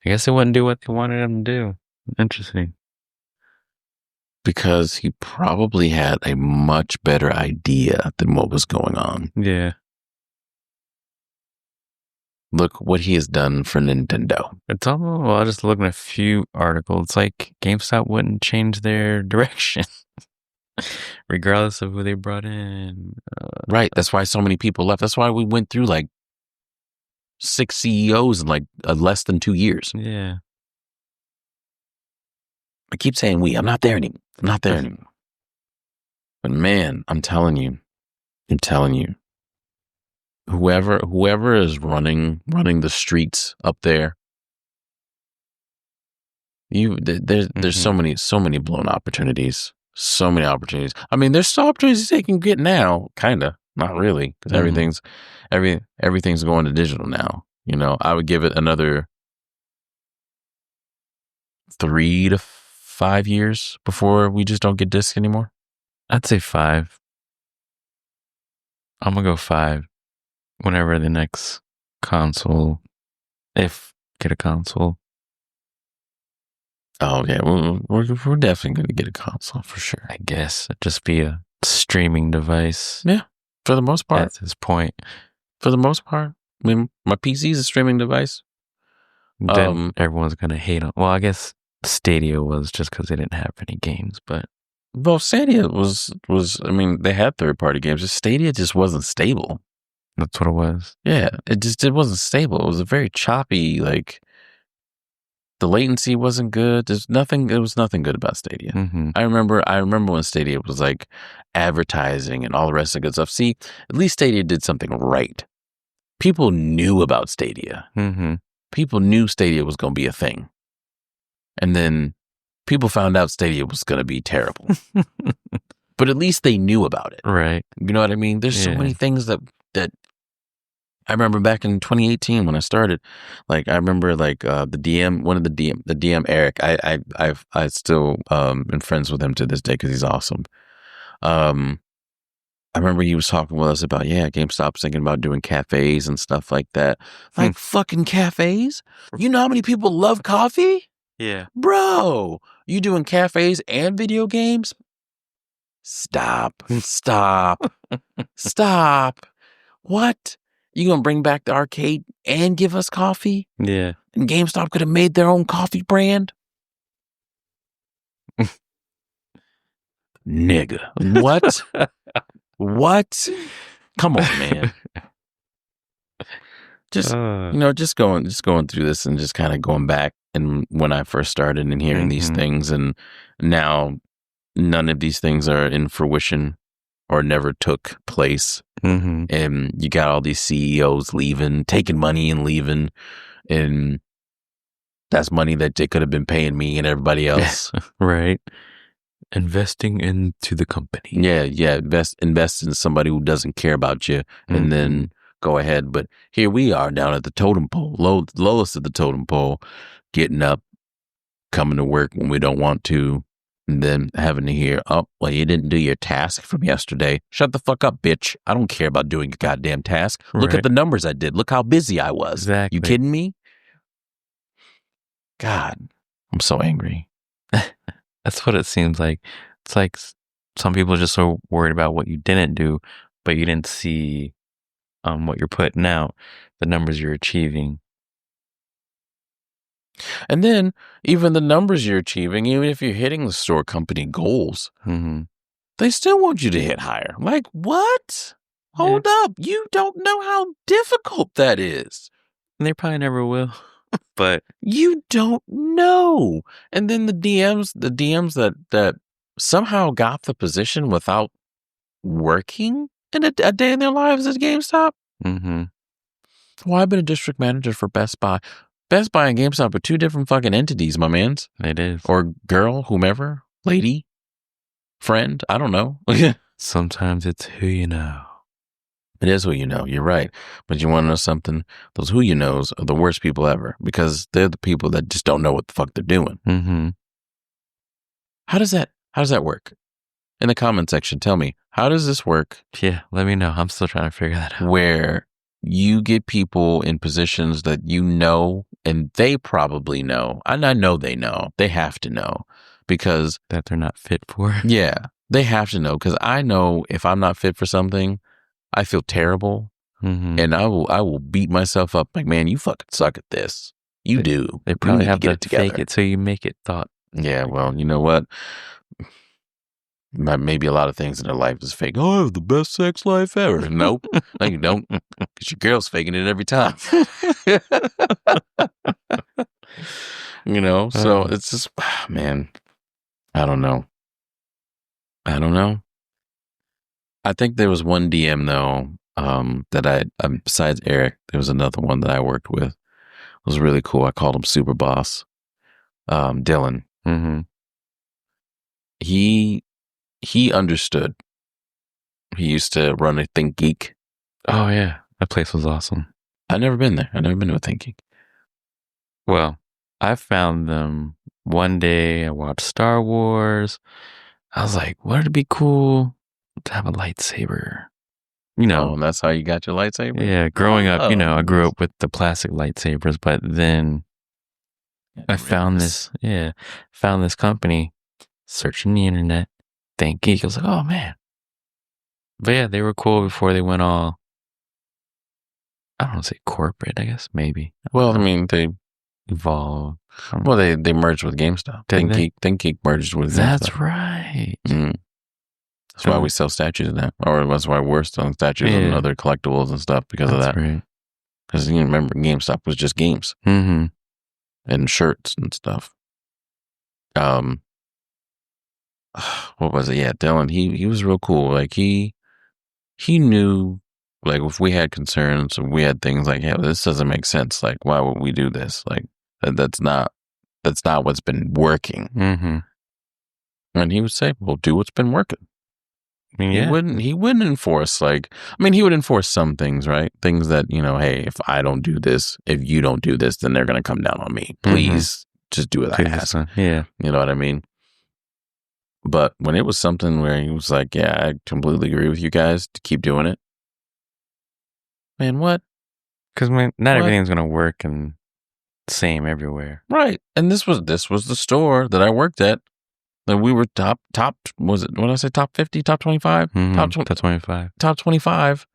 I guess he wouldn't do what they wanted him to do. Interesting. Because he probably had a much better idea than what was going on. Yeah. Look what he has done for Nintendo. It's almost, well, I just looking at a few articles. It's like GameStop wouldn't change their direction, regardless of who they brought in. Right. That's why so many people left. That's why we went through like 6 CEOs in like less than 2 years. Yeah. I keep saying we. I'm not there anymore. I'm not there anymore. But man, I'm telling you, whoever is running the streets up there, there's so many blown opportunities. So many opportunities. I mean, there's still opportunities they can get now, kind of. Not really, because everything's going to digital now. You know, I would give it another 3 to 5 years before we just don't get discs anymore. I'd say 5. I'm gonna go 5. Whenever the next console, if get a console. Oh yeah, we're definitely gonna get a console for sure. I guess it'd just be a streaming device. Yeah, for the most part. At this point, for the most part, I mean, my PC is a streaming device. Then everyone's gonna hate on. Well, I guess Stadia was just because they didn't have any games, but well, Stadia was. I mean, they had third-party games. Stadia just wasn't stable. That's what it was. Yeah, it wasn't stable. It was a very choppy, like the latency wasn't good. It was nothing good about Stadia. Mm-hmm. I remember when Stadia was like advertising and all the rest of the good stuff. See, at least Stadia did something right. People knew about Stadia. Mm-hmm. People knew Stadia was going to be a thing. And then people found out Stadia was going to be terrible. But at least they knew about it. Right. You know what I mean? There's so many things that I remember back in 2018 when I started. Like I remember like the DM Eric. I still been friends with him to this day because he's awesome. I remember he was talking with us about GameStop's thinking about doing cafes and stuff like that. Like fucking cafes? You know how many people love coffee? Yeah, bro. You doing cafes and video games? Stop. What? You gonna bring back the arcade and give us coffee? Yeah. And GameStop could have made their own coffee brand? Nigga. What? What? Come on, man. Just just going through this and just kind of going back and when I first started and hearing these things, and now none of these things are in fruition or never took place. Mm-hmm. And you got all these CEOs leaving, taking money and leaving, and that's money that they could have been paying me and everybody else. Right. Investing into the company. Yeah. Invest in somebody who doesn't care about you, and then go ahead. But here we are down at the totem pole, lowest of the totem pole, getting up, coming to work when we don't want to, and then having to hear, oh, well, you didn't do your task from yesterday. Shut the fuck up, bitch. I don't care about doing your goddamn task. Look at the numbers I did. Look how busy I was. Exactly. You kidding me? God, I'm so angry. That's what it seems like. It's like some people are just so worried about what you didn't do, but you didn't see what you're putting out, the numbers you're achieving. And then even the numbers you're achieving, even if you're hitting the store company goals, they still want you to hit higher. Like, what? Hold up. You don't know how difficult that is. And they probably never will. But you don't know. And then the DMs that somehow got the position without working in a day in their lives at GameStop. Well, I've been a district manager for Best Buy. Best Buy and GameStop are two different fucking entities, my mans. It is. Or girl, whomever, lady, friend, I don't know. Sometimes it's who you know. It is who you know. You're right. But you want to know something? Those who you knows are the worst people ever, because they're the people that just don't know what the fuck they're doing. How does that work? In the comment section, tell me, how does this work? Yeah, let me know. I'm still trying to figure that out. Where you get people in positions that you know, and they probably know, and I know they know, they have to know, because that they're not fit for. Yeah, they have to know, because I know if I'm not fit for something, I feel terrible. and I will beat myself up like, man, you fucking suck at this. You do. They probably have to get to it together. fake it so you make it thought. Yeah, well, you know what? Maybe a lot of things in their life is fake. Oh, I have the best sex life ever. Nope. No, you don't. Because your girl's faking it every time. You know? So it's just, man, I don't know. I think there was one DM, though, that besides Eric, there was another one that I worked with. It was really cool. I called him Super Boss. Dylan. He understood. He used to run a Think Geek. Oh, yeah. That place was awesome. I've never been there. I've never been to a Think Geek. Well, I found them one day. I watched Star Wars. I was like, wouldn't it be cool to have a lightsaber? You know. Oh, and that's how you got your lightsaber? Yeah. Growing up, I grew up with the plastic lightsabers, but then I found this company, searching the internet, Think Geek. I was like, oh, man. But yeah, they were cool before they went all, I don't want to say corporate, I guess, maybe. Well, I mean, they evolved. Well, they merged with GameStop. Think Geek merged with GameStop. That's right. That's why we sell statues of that. Or that's why we're selling statues and other collectibles and stuff because of that. Right. Because you remember, GameStop was just games. And shirts and stuff. What was it? Yeah, Dylan, he was real cool. Like, he knew, like, if we had concerns, if we had things like, yeah, this doesn't make sense. Like, why would we do this? Like, that's not what's been working. And he would say, well, do what's been working. I mean, he wouldn't enforce, like, I mean, he would enforce some things, right? Things that, hey, if I don't do this, if you don't do this, then they're going to come down on me. Please just do what I ask. Yeah. You know what I mean? But when it was something where he was like, yeah, I completely agree with you guys to keep doing it. Man, what? Because not everything's going to work and same everywhere. Right. And this was the store that I worked at. That we were top, was it, what did I say, top 50, top 25? Top 25. Top 25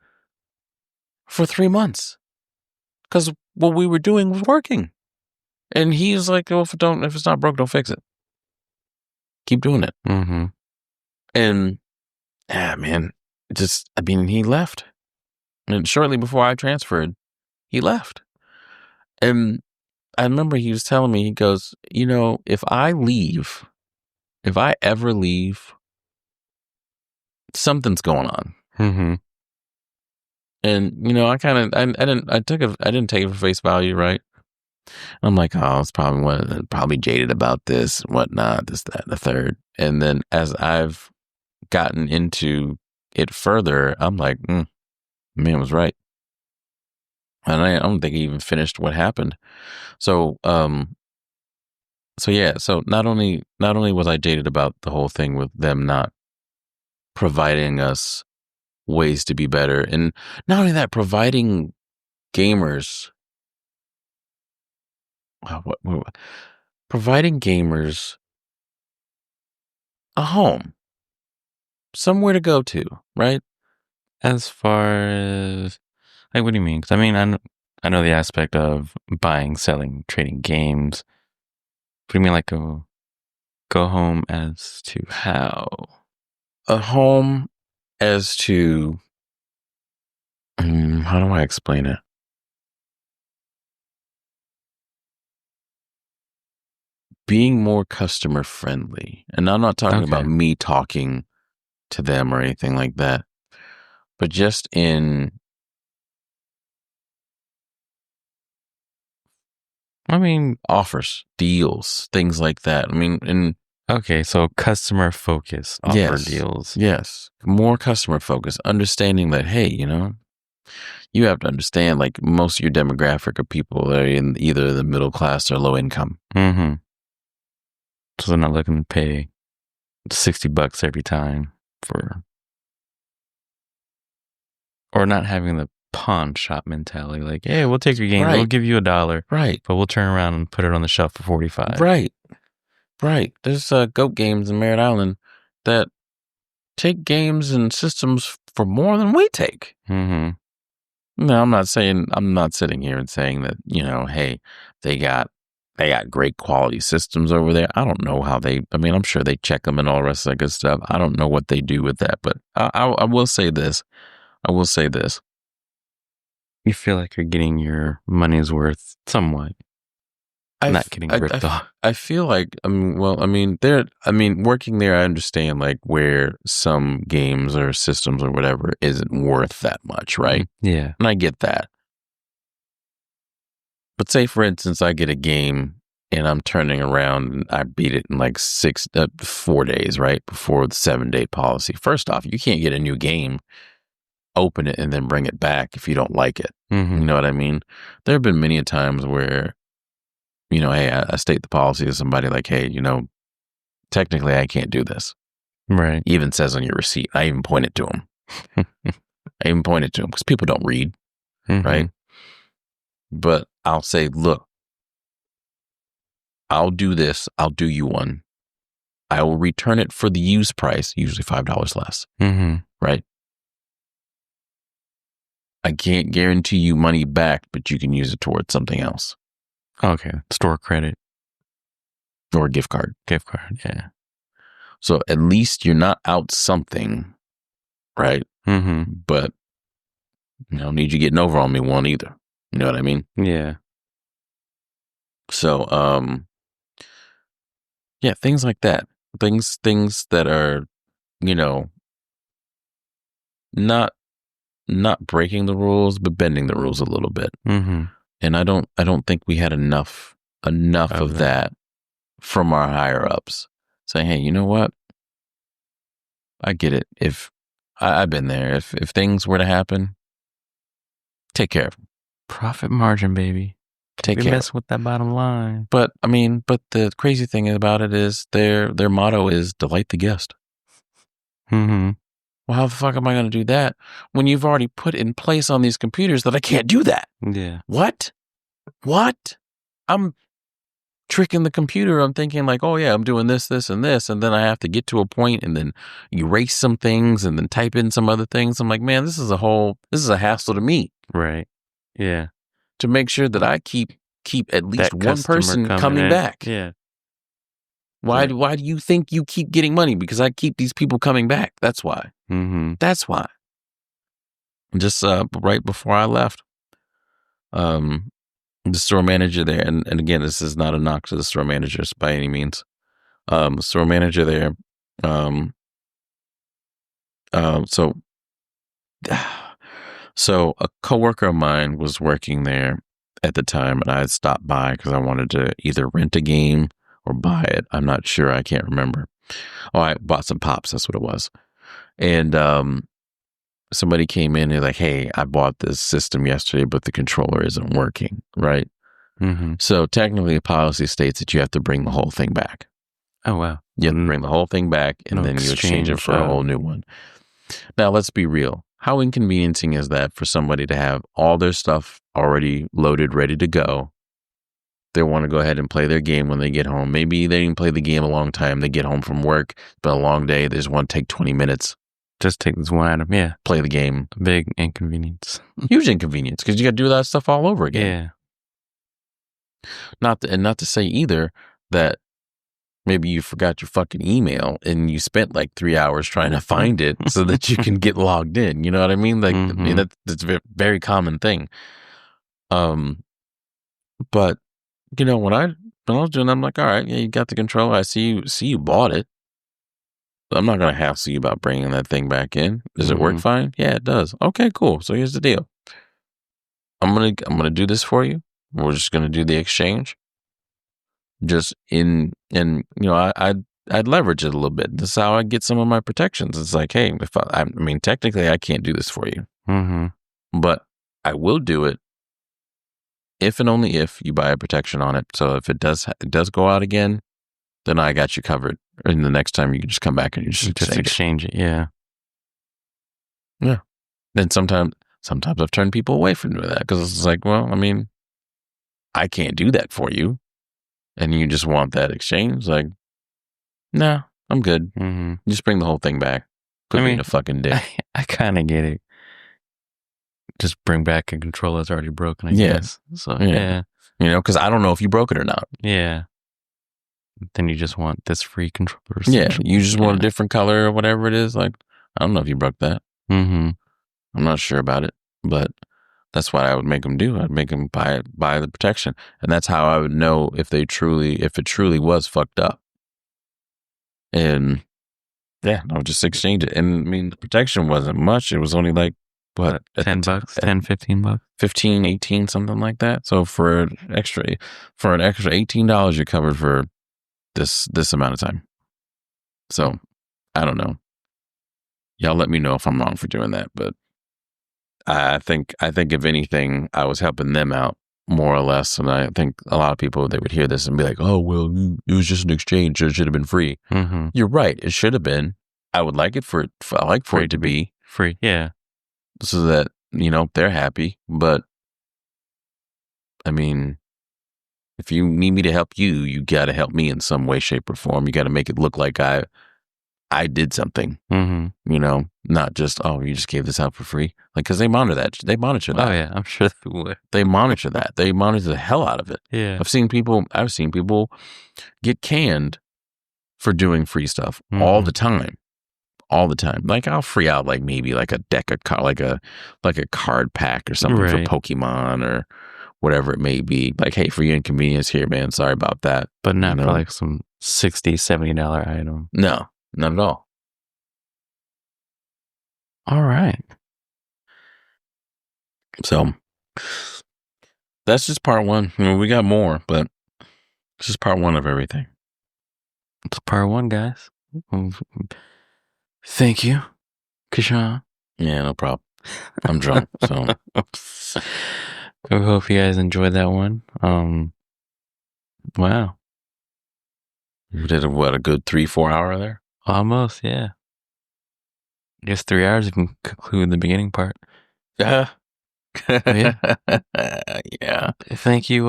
for 3 months. Because what we were doing was working. And he's like, well, if it's not broke, don't fix it. Keep doing it. And, man, he left. And shortly before I transferred, he left. And I remember he was telling me, he goes, if I ever leave, something's going on. And, I didn't take it for face value, right? I'm like, oh, it's probably jaded about this, whatnot, this, that, and the third. And then as I've gotten into it further, I'm like, man was right. And I don't think he even finished what happened. So, so not only was I jaded about the whole thing with them not providing us ways to be better, and not only that, providing gamers a home, somewhere to go to, right? As far as, like, what do you mean? Because I know the aspect of buying, selling, trading games. What do you mean, like go home as to how? A home as to, how do I explain it? Being more customer friendly. And I'm not talking about me talking to them or anything like that, but just in, offers, deals, things like that. Okay, so customer focused offer deals. Yes. More customer focused, understanding that, hey, you have to understand, like, most of your demographic are people that are in either the middle class or low income. So they're not looking to pay $60 every time or not having the pawn shop mentality. Like, hey, we'll take your game. We'll give you $1. Right. But we'll turn around and put it on the shelf for $45. Right. There's Goat Games in Merritt Island that take games and systems for more than we take. No, I'm not sitting here and saying that, hey, they got great quality systems over there. I don't know how I'm sure they check them and all the rest of that good stuff. I don't know what they do with that, but I will say this. You feel like you're getting your money's worth somewhat. Not getting ripped off. I feel like, working there, I understand like where some games or systems or whatever isn't worth that much, right? Yeah. And I get that. But say, for instance, I get a game and I'm turning around and I beat it in like 4 days, right? Before the 7-day policy. First off, you can't get a new game, open it, and then bring it back if you don't like it. Mm-hmm. You know what I mean? There have been many times where, hey, I state the policy to somebody like, hey, technically I can't do this. Right. Even says on your receipt. I even point it to them. Because people don't read, right? But I'll say, look, I'll do this. I'll do you one. I will return it for the used price, usually $5 less, right? I can't guarantee you money back, but you can use it towards something else. Okay. Store credit. Or a gift card. Yeah. So at least you're not out something, right? But I don't need you getting over on me one either. You know what I mean? Yeah. So, yeah, things like that. Things that are, not breaking the rules, but bending the rules a little bit. And I don't think we had enough of that from our higher ups saying, hey, you know what? I get it. If I've been there, if things were to happen, take care of them. Profit margin, baby. Take care. Mess with that bottom line. But the crazy thing about it is their motto is delight the guest. Well, how the fuck am I going to do that when you've already put in place on these computers that I can't do that? Yeah. What? I'm tricking the computer. I'm thinking like, oh yeah, I'm doing this, and this. And then I have to get to a point and then erase some things and then type in some other things. I'm like, man, this is a hassle to me. Right. Yeah. To make sure that I keep at least one person coming back. Yeah. Why do you think you keep getting money? Because I keep these people coming back. That's why. That's why. Just right before I left, the store manager there, and again, this is not a knock to the store managers by any means. The store manager there, so a coworker of mine was working there at the time, and I had stopped by because I wanted to either rent a game or buy it. I'm not sure. I can't remember. Oh, I bought some pops. That's what it was. And somebody came in and like, hey, I bought this system yesterday, but the controller isn't working, right? So technically, the policy states that you have to bring the whole thing back. Oh, wow. You have to bring the whole thing back, and then you exchange it for a whole new one. Now, let's be real. How inconveniencing is that for somebody to have all their stuff already loaded, ready to go? They want to go ahead and play their game when they get home. Maybe they didn't play the game a long time. They get home from work. It's been a long day. They just want to take 20 minutes. Just take this one item. Yeah. Play the game. Big inconvenience. Huge inconvenience because you got to do that stuff all over again. Yeah. Not to say either that maybe you forgot your fucking email and you spent like 3 hours trying to find it so that you can get logged in. You know what I mean? Like, I mean, that's a very common thing. But when I was doing, I'm like, all right, yeah, you got the controller. I see you bought it. I'm not gonna hassle you about bringing that thing back in. Does it work fine? Yeah, it does. Okay, cool. So here's the deal. I'm gonna do this for you. We're just gonna do the exchange. I'd leverage it a little bit. This is how I get some of my protections. It's like, hey, if I mean, technically, I can't do this for you, but I will do it if and only if you buy a protection on it. So if it does go out again, then I got you covered. And the next time you can just come back and you just exchange it. Yeah. Yeah. Then sometimes I've turned people away from doing that because it's like, well, I mean, I can't do that for you. And you just want that exchange. Like, nah, I'm good. Just bring the whole thing back. Put me in a fucking dick. I kind of get it. just bring back a controller that's already broken, I guess. So, yeah. You know, because I don't know if you broke it or not. Yeah. Then you just want this free controller. Yeah, you just want a different color or whatever it is. Like, I don't know if you broke that. Mm-hmm. I'm not sure about it, but that's what I would make them do. I'd make them buy the protection, and that's how I would know if it truly was fucked up. And yeah, I would just exchange it. And I mean, the protection wasn't much. It was only like what, $10, $10, $15, 15, 18, something like that. So for an extra $18, you're covered for this amount of time. So I don't know. Y'all let me know if I'm wrong for doing that, but I think if anything, I was helping them out more or less. And I think a lot of people, they would hear this and be like, oh, well, it was just an exchange. It should have been free. Mm-hmm. You're right. It should have been. I would like it for it to be free. Yeah. So that, you know, they're happy. But I mean, if you need me to help you, you got to help me in some way, shape, or form. You got to make it look like I did something, you know, not just, oh, you just gave this out for free. Like, because they monitor that. Oh, yeah, I'm sure they would. They monitor that. They monitor the hell out of it. Yeah. I've seen people get canned for doing free stuff all the time. All the time. Like, I'll free out like maybe like a deck of like a card pack or something for Pokemon or whatever it may be. Like, hey, for your inconvenience here, man, sorry about that. But not for like some $60, $70 item. No, not at all. All right. So that's just part one. I mean, we got more, but it's just part one of everything. It's part one, guys. Thank you, Kishan. Yeah, no problem. I'm drunk, so. I hope you guys enjoyed that one. Wow. We did a good 3-4 hour there? Almost, yeah. Just 3 hours if you can conclude the beginning part. Yeah. Yeah. Yeah. Thank you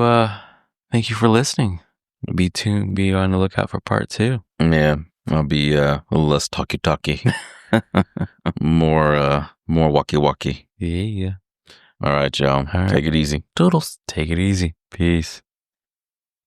for listening. Be on the lookout for part 2. Yeah. I'll be a little less talky. More walkie. Yeah. All right, y'all. All right. Take it easy. Toodles. Take it easy. Peace.